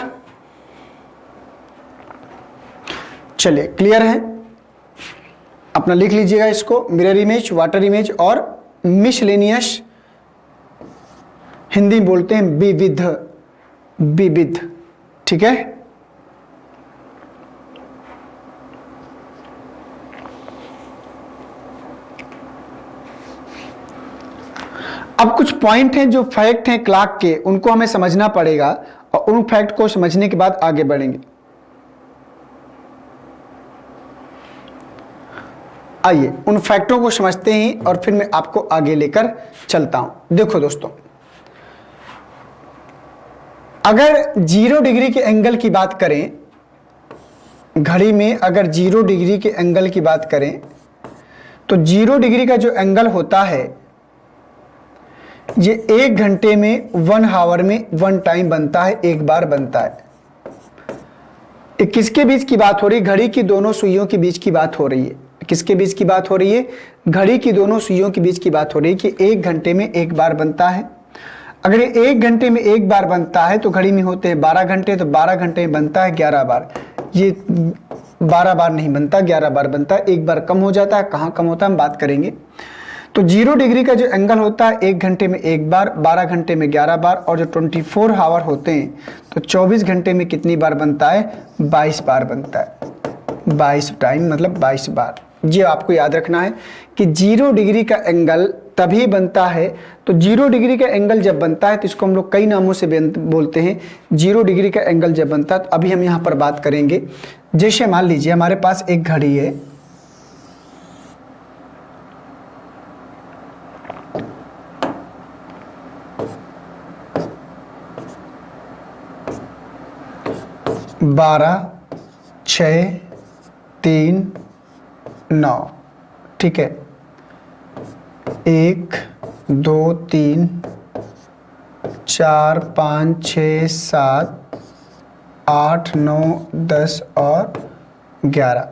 चलिए क्लियर है, अपना लिख लीजिएगा इसको। मिरर इमेज, वाटर इमेज और मिसलेनियस, हिंदी में बोलते हैं विविध, विविध, ठीक है। अब कुछ पॉइंट हैं जो फैक्ट हैं क्लॉक के, उनको हमें समझना पड़ेगा, और उन फैक्ट को समझने के बाद आगे बढ़ेंगे। आइए उन फैक्टों को समझते हैं और फिर मैं आपको आगे लेकर चलता हूं। देखो दोस्तों, अगर 0 डिग्री के एंगल की बात करें, घड़ी में अगर 0 डिग्री के एंगल की बात करें, तो 0 डिग्री का जो एंगल होता है ये 1 घंटे में 1 आवर में 1 टाइम बनता है, एक बार बनता है। ये किसके बीच की बात हो रही है? घड़ी की दोनों सुइयों के बीच की बात हो रही है। किसके बीच की बात हो रही है? घड़ी की दोनों सुइयों के बीच की बात हो रही है कि 1 घंटे में एक बार बनता है। अगर ये 1 घंटे में एक बार बनता है तो घड़ी में होते हैं 12 घंटे, तो 12 घंटे में बनता है 11 बार। ये 12 बार नहीं बनता, 11 बार बनता है, एक बार कम हो जाता है। कहाँ कम होता है हम बात करेंगे। तो 0 डिग्री का जो एंगल होता है 1 घंटे में एक बार, 12 घंटे में 11 बार, और जो 24 आवर होते हैं तो 24 घंटे में कितनी बार बनता है? 22 बार बनता है। 22 टाइम मतलब 22 बार। ये आपको याद रखना है कि 0 डिग्री का एंगल तभी बनता है। तो 0 डिग्री का एंगल जब बनता है तो इसको हम लोग कई नामों से बोलते हैं। 0 डिग्री का एंगल जब बनता है तो अभी हम यहाँ पर बात करेंगे। जैसे मान लीजिए हमारे पास एक घड़ी है, बारह 6 3 9, ठीक है। 1 2 3 4 5 6 7 8 9 10 और 11,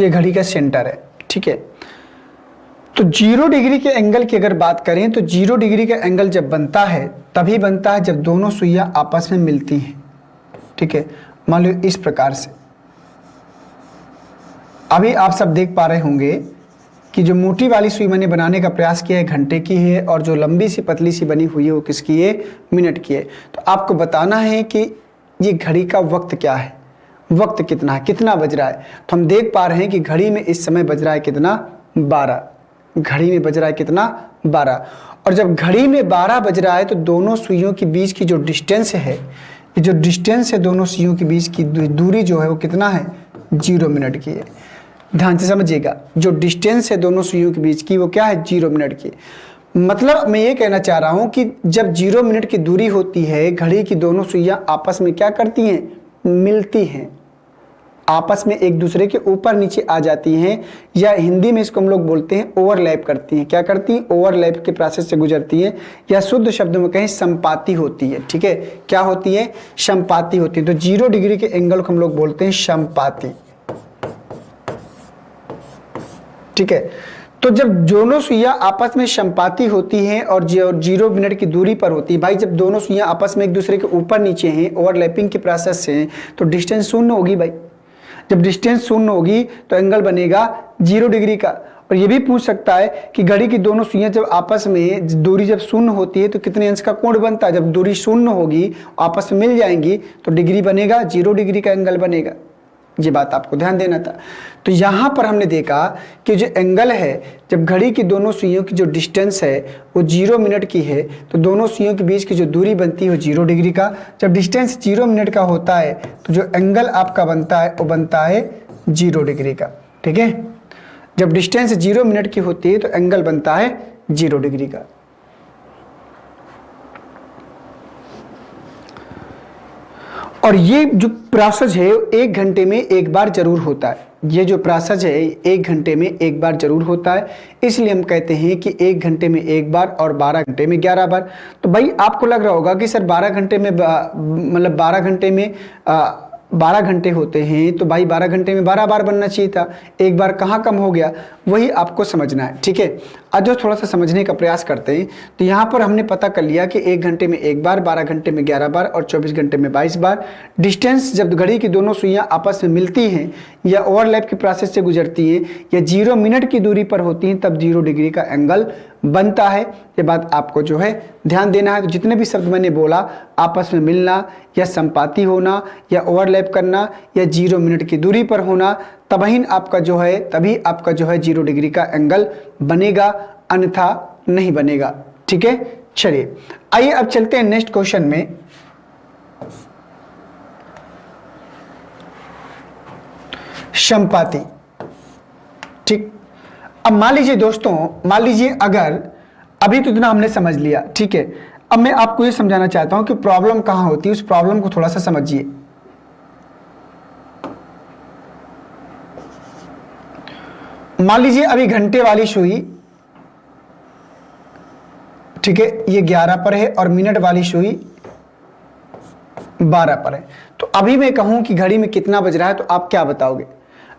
ये घड़ी का सेंटर है, ठीक है। तो 0 डिग्री के एंगल की अगर बात करें तो 0 डिग्री का एंगल जब बनता है तभी बनता है जब दोनों सुइयां आपस में मिलती हैं, ठीक है। मान लो इस प्रकार से अभी आप सब देख पा रहे होंगे कि जो मोटी वाली सुई मैंने बनाने का प्रयास किया है घंटे की है, और जो लंबी सी पतली सी बनी हुई है वो किसकी है? मिनट की है। तो आपको बताना है कि ये घड़ी का वक्त क्या है, वक्त कितना है, कितना बज रहा है। तो हम देख पा रहे हैं कि घड़ी में इस समय बज रहा है कितना? 12। घड़ी में बज रहा है कितना? 12। और जब घड़ी में 12 बज रहा है तो दोनों सुइयों के बीच की जो डिस्टेंस है, ये जो डिस्टेंस है दोनों सुइयों के बीच की दूरी जो है वो कितना है? 0 मिनट की है। ध्यान से समझिएगा, जो डिस्टेंस है दोनों सुइयों के बीच की वो क्या है? 0 मिनट की। मतलब मैं ये कहना चाह रहा हूं कि जब 0 मिनट की दूरी होती है, घड़ी की दोनों सुइयां आपस में क्या करती हैं? मिलती हैं, आपस में एक दूसरे के ऊपर नीचे आ जाती हैं, या हिंदी में इसको हम लोग बोलते हैं ओवरलैप करती हैं। क्या करती हैं? ओवरलैप के प्रोसेस से गुजरती हैं, या शुद्ध शब्द में कहें संपाती होती है, ठीक है। क्या होती है? संपाती होती है। तो 0 डिग्री के एंगल को हम लोग बोलते हैं संपाती। ठीक है। तो जब दोनों सुइयां आपस में संपाती होती हैं और 0 मिनट की दूरी पर होती है, भाई जब दोनों सुइयां आपस में एक दूसरे के ऊपर नीचे हैं, ओवरलैपिंग के प्रोसेस से हैं, तो डिस्टेंस शून्य होगी भाई। जब डिस्टेंस शून्य होगी तो एंगल बनेगा 0 डिग्री का। और ये भी पूछ सकता है कि घड़ी की दोनों सुइयां जब आपस में दूरी जब शून्य होती है तो कितने अंश का कोण बनता है। जब दूरी शून्य होगी, आपस में मिल जाएंगी, तो डिग्री बनेगा 0 डिग्री का एंगल बनेगा। ये बात आपको ध्यान देना था। तो यहाँ पर हमने देखा कि जो एंगल है, जब घड़ी की दोनों सुइयों की जो डिस्टेंस है वो 0 मिनट की है, तो दोनों सुइयों के बीच की जो दूरी बनती है वो 0 डिग्री का। जब डिस्टेंस 0 मिनट का होता है तो जो एंगल आपका बनता है वो बनता है 0 डिग्री का। ठीक है, जब डिस्टेंस 0 मिनट की होती है तो एंगल बनता है 0 डिग्री का। और ये जो प्रोसेस है 1 घंटे में एक बार जरूर होता है। ये जो प्रोसेस है 1 घंटे में एक बार जरूर होता है, इसलिए हम कहते हैं कि 1 घंटे में एक बार और 12 घंटे में 11 बार। तो भाई आपको लग रहा होगा कि सर 12 घंटे में मतलब 12 घंटे में 12 घंटे होते हैं, तो भाई 12 घंटे में 12 बार बनना चाहिए था, एक बार कहाँ कम हो गया, वही आपको समझना है। ठीक है, आज जो थोड़ा सा समझने का प्रयास करते हैं, तो यहाँ पर हमने पता कर लिया कि 1 घंटे में एक बार, 12 घंटे में 11 बार और 24 घंटे में 22 बार। डिस्टेंस जब घड़ी की दोनों सुइयां आपस में मिलती हैं या ओवरलैप के प्रोसेस से गुजरती हैं या 0 मिनट की दूरी पर होती हैं, तब 0 डिग्री का एंगल बनता है। ये बात आपको जो है ध्यान देना है। तो जितने भी शब्द मैंने बोला, आपस में मिलना या संपाती होना या ओवरलैप करना या 0 मिनट की दूरी पर होना, तभी आपका जो है 0 डिग्री का एंगल बनेगा, अन्यथा नहीं बनेगा। ठीक है, चलिए आइए अब चलते हैं नेक्स्ट क्वेश्चन में। संपाती। ठीक, अब मान लीजिए दोस्तों, मान लीजिए अगर अभी तो इतना हमने समझ लिया, ठीक है, अब मैं आपको ये समझाना चाहता हूं कि प्रॉब्लम कहां होती है, उस प्रॉब्लम को थोड़ा सा समझिए। मान लीजिए अभी घंटे वाली सुई, ठीक है, ये 11 पर है और मिनट वाली सुई 12 पर है। तो अभी मैं कहूं कि घड़ी में कितना बज रहा है, तो आप क्या बताओगे?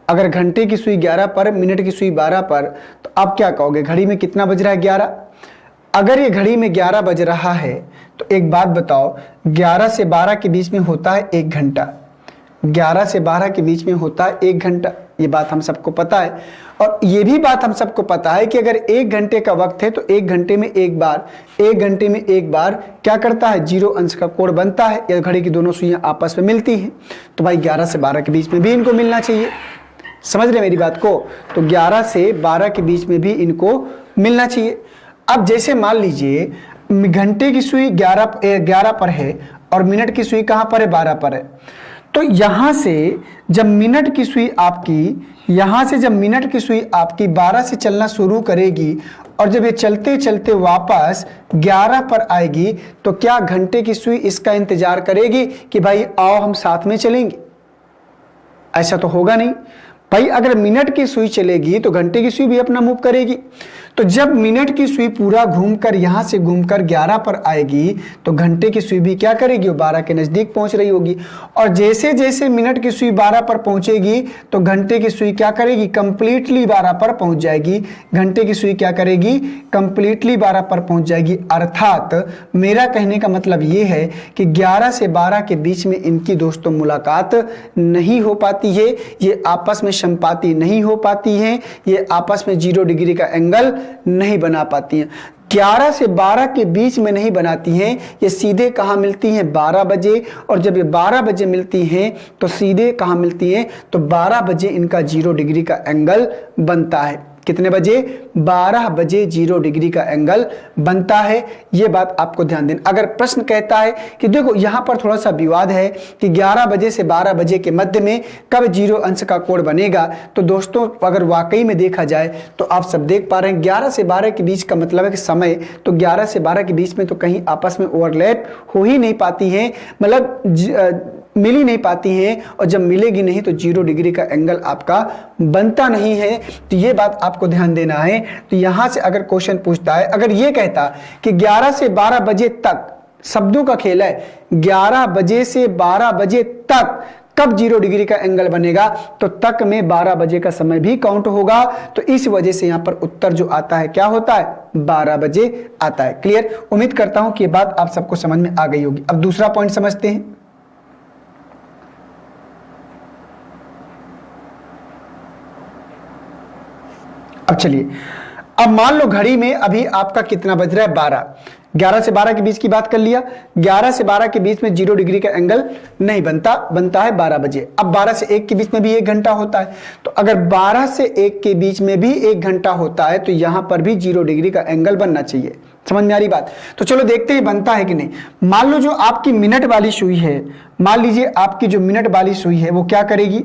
अगर घंटे की सुई 11 पर, मिनट की सुई 12 पर, तो आप क्या कहोगे? घड़ी में कितना बज रहा है? 11। अगर ये घड़ी में 11 बज रहा है तो एक बात बताओ, 11 से 12 के बीच में होता है 1 घंटा। 11 से 12 के बीच में होता है 1 घंटा, ये बात हम सबको पता है। और ये भी बात हम सबको पता है कि अगर 1 घंटे का वक्त है तो 1 घंटे में एक बार, 1 घंटे में एक बार क्या करता है? 0 अंश का कोण बनता है या घड़ी की दोनों सुइयां आपस में मिलती हैं। तो भाई 11 से 12 के बीच में भी इनको मिलना चाहिए। समझ रहे मेरी बात को? तो 11 से 12 के बीच में भी इनको मिलना चाहिए। अब जैसे मान लीजिए घंटे की सुई 11 पर है और मिनट की सुई कहां पर है? 12 पर है। तो यहां से जब मिनट की सुई आपकी 12 से चलना शुरू करेगी और जब ये चलते चलते वापस 11 पर आएगी, तो क्या घंटे की सुई इसका इंतजार करेगी कि भाई आओ हम साथ में चलेंगे? ऐसा तो होगा नहीं भाई। अगर मिनट की सुई चलेगी तो घंटे की सुई भी अपना मूव करेगी। तो जब मिनट की सुई पूरा घूमकर यहां से घूमकर 11 पर आएगी, तो घंटे की सुई भी क्या करेगी? वो 12 के नजदीक पहुंच रही होगी। और जैसे जैसे मिनट की सुई 12 पर पहुंचेगी तो घंटे की सुई क्या करेगी? कंप्लीटली 12 पर पहुंच जाएगी। घंटे की सुई क्या करेगी? कंप्लीटली 12 पर पहुंच जाएगी। अर्थात मेरा कहने का मतलब ये है कि 11 से 12 के बीच में इनकी दोस्तों मुलाकात नहीं हो पाती है, ये आपस में संपाती नहीं हो पाती हैं, ये आपस में 0 डिग्री का एंगल नहीं बना पाती हैं। 11 से 12 के बीच में नहीं बनाती हैं, ये सीधे कहां मिलती हैं? 12 बजे। और जब ये 12 बजे मिलती हैं तो सीधे कहां मिलती हैं? तो 12 बजे इनका 0 डिग्री का एंगल बनता है। कितने बजे? 12 बजे 0 डिग्री का एंगल बनता है। यह बात आपको ध्यान देना। अगर प्रश्न कहता है कि देखो यहां पर थोड़ा सा विवाद है कि 11 बजे से 12 बजे के मध्य में कब 0 अंश का कोण बनेगा, तो दोस्तों अगर वाकई में देखा जाए तो आप सब देख पा रहे हैं 11 से 12 के बीच का मतलब है कि समय, तो 11 से 12 के बीच में तो कहीं आपस में ओवरलैप हो ही नहीं पाती है, मतलब मिल ही नहीं पाती हैं। और जब मिलेगी नहीं तो 0 डिग्री का एंगल आपका बनता नहीं है। तो ये बात आपको ध्यान देना है। तो यहां से अगर क्वेश्चन पूछता है, अगर ये कहता कि 11 से 12 बजे तक, शब्दों का खेल है, 11 बजे से 12 बजे तक कब 0 डिग्री का एंगल बनेगा, तो तक में 12 बजे का समय भी काउंट होगा। तो इस वजह से यहां पर उत्तर जो आता है क्या होता है, 12 बजे आता है। क्लियर? उम्मीद करता हूं कि ये बात आप सबको समझ में आ गई होगी। अब दूसरा पॉइंट समझते हैं। अब चलिए, अब मान लो घड़ी में अभी आपका कितना बज रहा है, 12। 11 से 12 के बीच की बात कर लिया। 11 से 12 के बीच में 0 डिग्री का एंगल नहीं बनता, बनता है 12 बजे। अब 12 से 1 के बीच में भी 1 घंटा होता है, तो अगर 12 से 1 के बीच में भी 1 घंटा होता है तो यहां पर भी 0 डिग्री का एंगल बनना चाहिए। समझ में आ रही बात? तो चलो देखते हैं बनता है कि नहीं। मान लो जो आपकी मिनट वाली सुई है, मान लीजिए आपकी जो मिनट वाली सुई है वो क्या करेगी,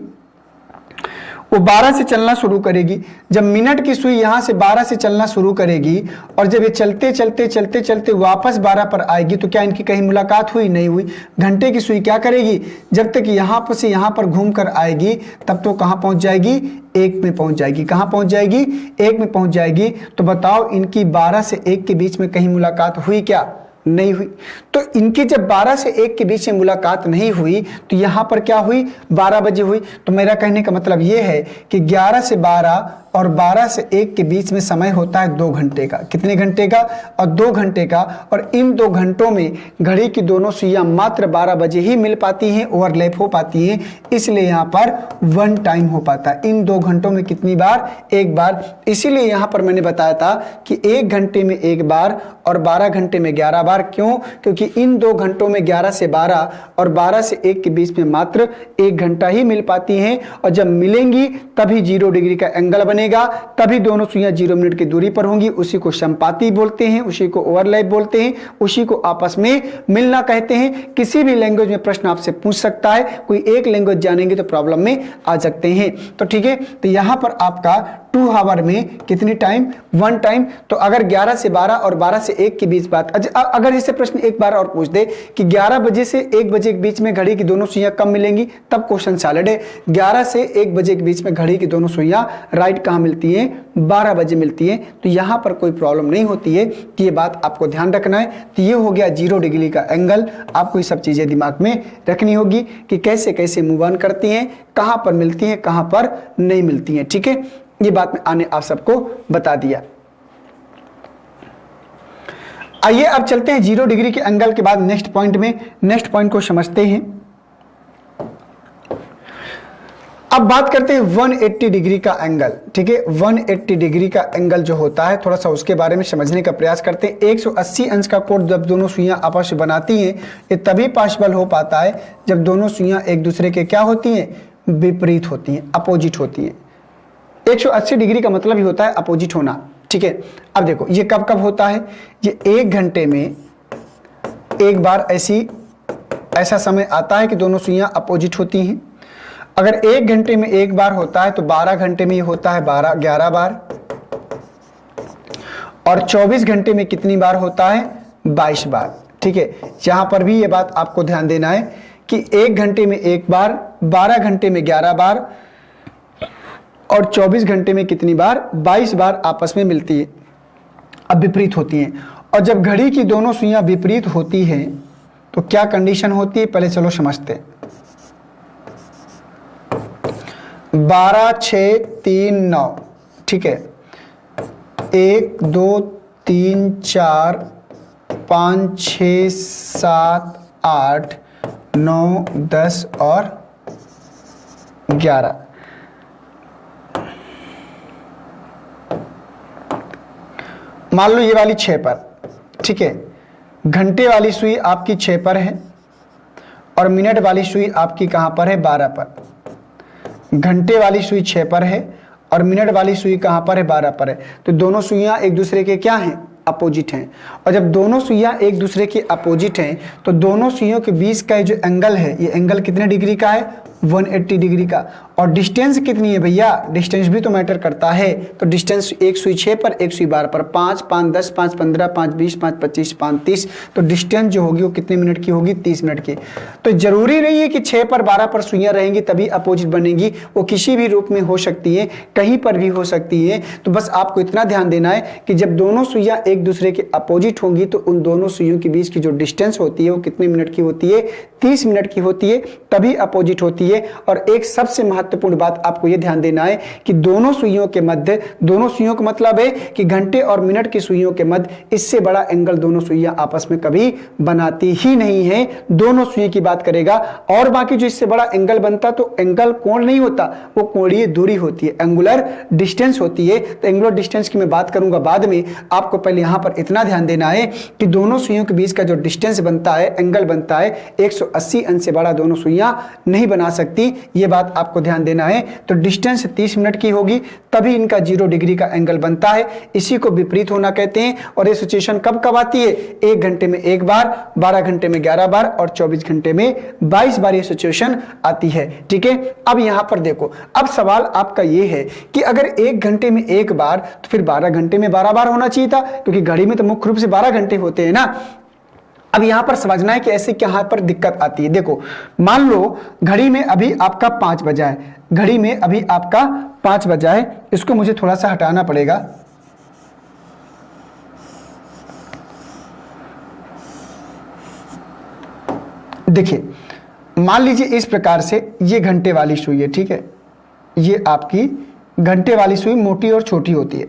वो 12 से चलना शुरू करेगी। जब मिनट की सुई यहां से 12 से चलना शुरू करेगी और जब ये चलते चलते चलते चलते वापस 12 पर आएगी, तो क्या इनकी कहीं मुलाकात हुई? नहीं हुई। घंटे की सुई क्या करेगी, जब तक यहां पर से यहां पर घूम कर आएगी तब तो कहां पहुंच जाएगी, 1 में पहुंच जाएगी। कहां पहुंच जाएगी, 1 में पहुंच जाएगी। तो बताओ इनकी 12 से 1 के बीच में कहीं मुलाकात हुई क्या? नहीं हुई। तो इनकी जब 12 से 1 के बीच में मुलाकात नहीं हुई तो यहां पर क्या हुई, 12 बजे हुई। तो मेरा कहने का मतलब यह है कि 11 से 12 और 12 से 1 के बीच में समय होता है 2 घंटे का। कितने घंटे का? और 2 घंटे का। और इन 2 घंटों में घड़ी की दोनों सुइयां मात्र 12 बजे ही मिल पाती हैं, ओवरलैप हो पाती हैं, इसलिए यहां पर 1 टाइम हो पाता है। इन 2 घंटों में कितनी बार? 1 बार। इसीलिए यहां पर मैंने बताया था कि 1 घंटे में 1 बार और 12 घंटे में 11 बार। क्यों? क्योंकि इन 2 घंटों में 11 से 12 और 12 से 1 के बीच में मात्र 1 घंटा ही मिल पाती हैं, और जब मिलेंगी तभी 0 डिग्री का एंगल बनेगा, तभी दोनों सुइयां 0 मिनट की दूरी पर होंगी। उसी को संपाती बोलते हैं, उसी को ओवरलैप बोलते हैं, उसी को आपस में मिलना कहते हैं। किसी भी लैंग्वेज में प्रश्न आपसे पूछ सकता है, कोई एक लैंग्वेज जानेंगे तो प्रॉब्लम में आ सकते हैं। तो ठीक है, तो यहां पर आपका 2 आवर में कितनी टाइम? 1 टाइम। तो अगर 11 से 12 और 12 से 1 के बीच बात, अगर इससे प्रश्न एक बार और पूछ दे कि 11 बजे से 1 बजे के बीच में घड़ी की दोनों सुइयां कब मिलेंगी, तब क्वेश्चन सॉलिड है। 11 से 1 बजे के बीच में घड़ी की दोनों सुइयां राइट कहां मिलती हैं? 12 बजे मिलती हैं। तो यहां पर कोई प्रॉब्लम नहीं होती है, कि ये बात आपको ध्यान रखना है। तो ये हो गया 0 डिग्री का एंगल। आपको ये सब चीजें दिमाग में रखनी होगी कि कैसे कैसे मूव ऑन करती हैं, कहां पर मिलती हैं, कहां पर नहीं मिलती हैं। ठीक है, ये बात मैंने आप सबको बता दिया। आइए अब चलते हैं 0 डिग्री के एंगल के बाद नेक्स्ट पॉइंट में, नेक्स्ट पॉइंट को समझते हैं। अब बात करते हैं 180 डिग्री का एंगल। ठीक है, 180 डिग्री का एंगल जो होता है, थोड़ा सा उसके बारे में समझने का प्रयास करते हैं। 180 अंश का कोण जब दोनों सुइयां आपस में बनाती हैं, ये तभी पॉसिबल हो पाता है जब दोनों सुइयां एक दूसरे के क्या होती हैं? विपरीत होती हैं, अपोजिट होती हैं। 180 डिग्री का मतलब ही होता है अपोजिट होना। ठीक है, अब देखो ये कब कब होता है? ये 1 घंटे में 1 बार ऐसा समय आता है कि दोनों सुइयां अपोजिट होती हैं। अगर 1 घंटे में 1 बार होता है तो 12 घंटे में ये होता है 11 बार। और 24 घंटे में कितनी बार होता है? 22 बार। ठीक है, यहां पर भी ये बात आपको ध्यान देना है कि 1 घंटे में 1 बार, 12 घंटे में 11 बार और 24 घंटे में कितनी बार? 22 बार आपस में मिलती है, अब विपरीत होती हैं। और जब घड़ी की दोनों सुइयां विपरीत होती हैं तो क्या कंडीशन होती है, पहले चलो समझते हैं। 12, 6, 3, 9। ठीक है, 1, 2, 3, 4, 5, 6, 7, 8, 9, 10 और 11। मान लो ये वाली 6 पर। ठीक है, घंटे वाली सुई आपकी 6 पर है और मिनट वाली सुई आपकी कहां पर है? 12 पर। घंटे वाली सुई 6 पर है और मिनट वाली सुई कहां पर है? 12 पर है। तो दोनों सुइयां एक दूसरे के क्या हैं? अपोजिट हैं। और जब दोनों सुइयां एक दूसरे के अपोजिट हैं तो दोनों सुइयों के बीच का जो एंगल है, ये एंगल कितने डिग्री का है? 180 डिग्री का। और डिस्टेंस कितनी है भैया? डिस्टेंस भी तो मैटर करता है। तो डिस्टेंस, एक सुई 6 पर, एक सुई 12 पर, 5, 5, 10, 5, 15, 5, 20, 5, 25, 5, 30। तो डिस्टेंस जो होगी वो कितने मिनट की होगी? 30 मिनट की। तो जरूरी नहीं है कि 6 पर 12 पर सुइयां रहेंगी तभी अपोजिट बनेगी, वो किसी भी रूप में हो सकती है, कहीं पर भी हो सकती है। तो बस आपको इतना ध्यान देना है कि जब दोनों सुइयां एक दूसरे के अपोजिट होंगी तो उन दोनों सुइयों के बीच की जो डिस्टेंस होती है वो कितने मिनट की होती है? 30 मिनट की होती है, तभी अपोजिट होती है। चाहिए। और एक सबसे महत्वपूर्ण बात आपको यह ध्यान देना है कि दोनों सुइयों के मध्य, दोनों सुइयों का मतलब है कि घंटे और मिनट की सुइयों के मध्य इससे बड़ा एंगल दोनों सुइयां आपस में कभी बनाती ही नहीं है। दोनों सुई की बात करेगा और बाकी जो इससे बड़ा एंगल बनता तो एंगल कोण नहीं होता, वो कोणीय दूरी होती है, एंगुलर डिस्टेंस होती है। तो एंगुलर डिस्टेंस की मैं बात करूंगा बाद में, आपको पहले यहां पर इतना ध्यान देना है कि दोनों सुइयों के बीच का जो डिस्टेंस बनता है, एंगल बनता है, 180 अंश से बड़ा दोनों सुइयां नहीं बना सकती, ये बात आपको ध्यान देना है। तो डिस्टेंस 30 मिनट की होगी तभी इनका 0 डिग्री का एंगल बनता है, इसी को विपरीत होना कहते हैं। और ये सिचुएशन कब कब आती है? 1 घंटे में 1 बार, 12 घंटे में 11 बार और 24 घंटे में 22 बार ये सिचुएशन आती है। ठीक है, अब यहां पर देखो, अब सवाल आपका ये है कि अगर 1 घंटे में 1 बार तो फिर 12 घंटे में 12 बार होना चाहिए था, क्योंकि घड़ी में तो मुख्य रूप से 12 घंटे होते हैं ना। अब यहां पर समझना है कि ऐसे कहां पर दिक्कत आती है। देखो, मान लो घड़ी में अभी आपका 5 बजा है, घड़ी में अभी आपका 5 बजा है, इसको मुझे थोड़ा सा हटाना पड़ेगा। देखिए, मान लीजिए इस प्रकार से ये घंटे वाली सुई है, ठीक है, ये आपकी घंटे वाली सुई मोटी और छोटी होती है,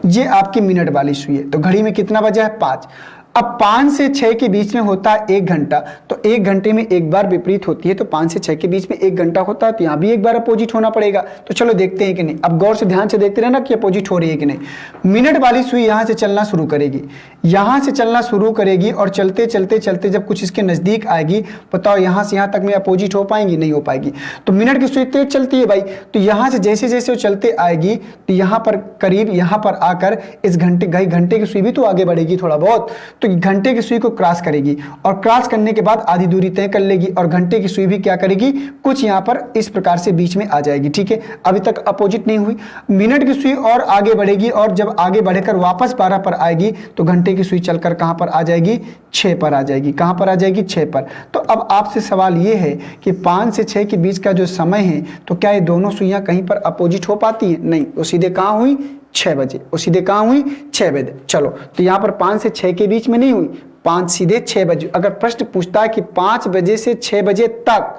ये आपकी मिनट वाली सुई है। तो घड़ी में कितना बजा है? 5। अब 5 से 6 के बीच में होता है 1 घंटा, तो 1 घंटे में 1 बार विपरीत होती है, तो 5 से 6 के बीच में 1 घंटा होता है, तो यहां भी 1 बार अपोजिट होना पड़ेगा। तो चलो देखते हैं कि नहीं। अब गौर से ध्यान से देखते रहना कि अपोजिट हो रही है कि नहीं। मिनट वाली सुई यहां से चलना शुरू करेगी, यहां से चलना शुरू करेगी और चलते चलते चलते जब कुछ इसके नजदीक आएगी, बताओ यहां से यहां तक में अपोजिट हो पाएंगी? नहीं हो पाएगी। तो मिनट की सुई तेज चलती है भाई, तो यहां से जैसे जैसे वो चलते आएगी तो यहां पर करीब यहां पर आकर इस घंटे की सुई भी तो आगे बढ़ेगी थोड़ा बहुत, तो घंटे की सुई को क्रॉस करेगी और क्रॉस करने के बाद आधी दूरी तय कर लेगी और घंटे की सुई भी क्या करेगी? कुछ यहां पर इस प्रकार से बीच में आ जाएगी। ठीक है, अभी तक अपोजिट नहीं हुई। मिनट की सुई और आगे बढ़ेगी और जब आगे बढ़कर वापस 12 पर आएगी तो घंटे की सुई चलकर कहां पर आ जाएगी? 6 पर आ जाएगी। कहां पर आ जाएगी? 6 पर। तो अब आपसे सवाल यह है कि 5 से 6 के बीच का जो समय है, तो क्या ये दोनों सुइयां कहीं पर अपोजिट हो पाती है? नहीं, वो सीधे कहां हुई? 6 बजे। वो सीधे कहां हुई? 6 बजे। चलो, तो यहां पर 5 से 6 के बीच में नहीं हुई, 5 सीधे 6 बजे। अगर प्रश्न पूछता है कि 5 बजे से 6 बजे तक,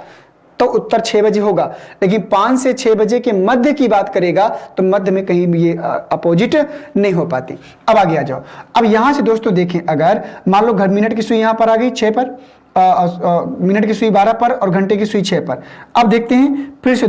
तो उत्तर 6 बजे होगा। लेकिन 5 से 6 बजे के मध्य की बात करेगा तो मध्य में कहीं भी ये अपोजिट नहीं हो पाती। अब आगे आ जाओ। अब यहां से दोस्तों देखें, अगर मान लो मिनट की सुई यहां पर आ गई 6 पर, मिनट की सुई 12 पर और घंटे की सुई 6 पर। अब देखते हैं फिर से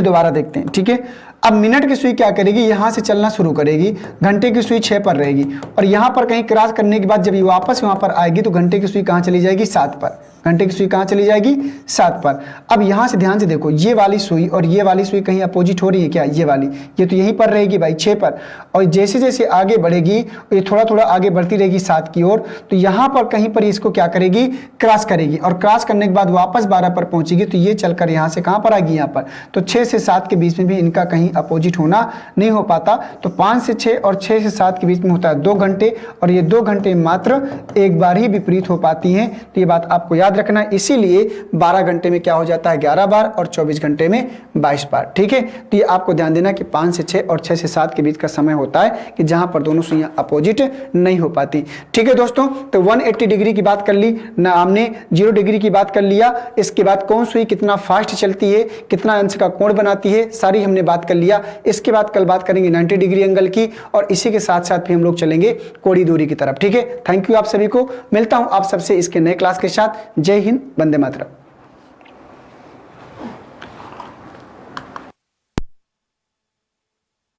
दोबारा देखते हैं। ठीक है, अब मिनट की सुई क्या करेगी? यहां से चलना शुरू करेगी, घंटे की सुई 6 पर रहेगी और यहां पर कहीं क्रॉस करने के बाद जब ये वापस वहां पर आएगी तो घंटे की सुई कहां चली जाएगी? 7 पर। घंटे की सुई कहां चली जाएगी? 7 पर। अब यहां से ध्यान से देखो, ये वाली सुई और ये वाली सुई कहीं अपोजिट हो रही है क्या? ये वाली, ये तो यहीं पर रहेगी भाई 6 पर, और जैसे जैसे आगे बढ़ेगी ये थोड़ा थोड़ा आगे बढ़ती रहेगी 7 की ओर, तो यहां पर कहीं पर इसको क्या करेगी? क्रॉस करेगी और क्रॉस करने के बाद वापस 12 पर पहुंचेगी, तो ये चलकर यहां से कहां पर आएगी? यहां पर। तो 6 से 7 के बीच में भी इनका कहीं अपोजिट होना नहीं हो पाता। तो 5 से 6 और 6 से 7 के बीच में होता है 2 घंटे, और ये 2 घंटे मात्र एक बार ही विपरीत हो पाती हैं। तो ये बात आपको याद रखना, इसीलिए 12 घंटे में क्या हो जाता है? 11 बार और 24 घंटे में 22 बार। ठीक है, तो ये आपको ध्यान देना कि 5 से 6 और 6 से 7 के बीच का समय होता है कि जहां पर दोनों सुइयां अपोजिट नहीं हो पाती। ठीक है दोस्तों, तो 180 डिग्री की बात कर ली ना, हमने 0 डिग्री की बात कर लिया। इसके बाद कौन सुई कितना फास्ट चलती है, कितना अंश का कोण बनाती है, सारी हमने बात कर लिया। इसके बाद कल बात करेंगे 90 डिग्री एंगल की, और इसी के साथ साथ भी हम लोग चलेंगे कोणीय दूरी की तरफ। ठीक है, थैंक यू आप सभी को, मिलता हूं आप सबसे इसके नए क्लास के साथ। जय हिंद, वंदे मातरम।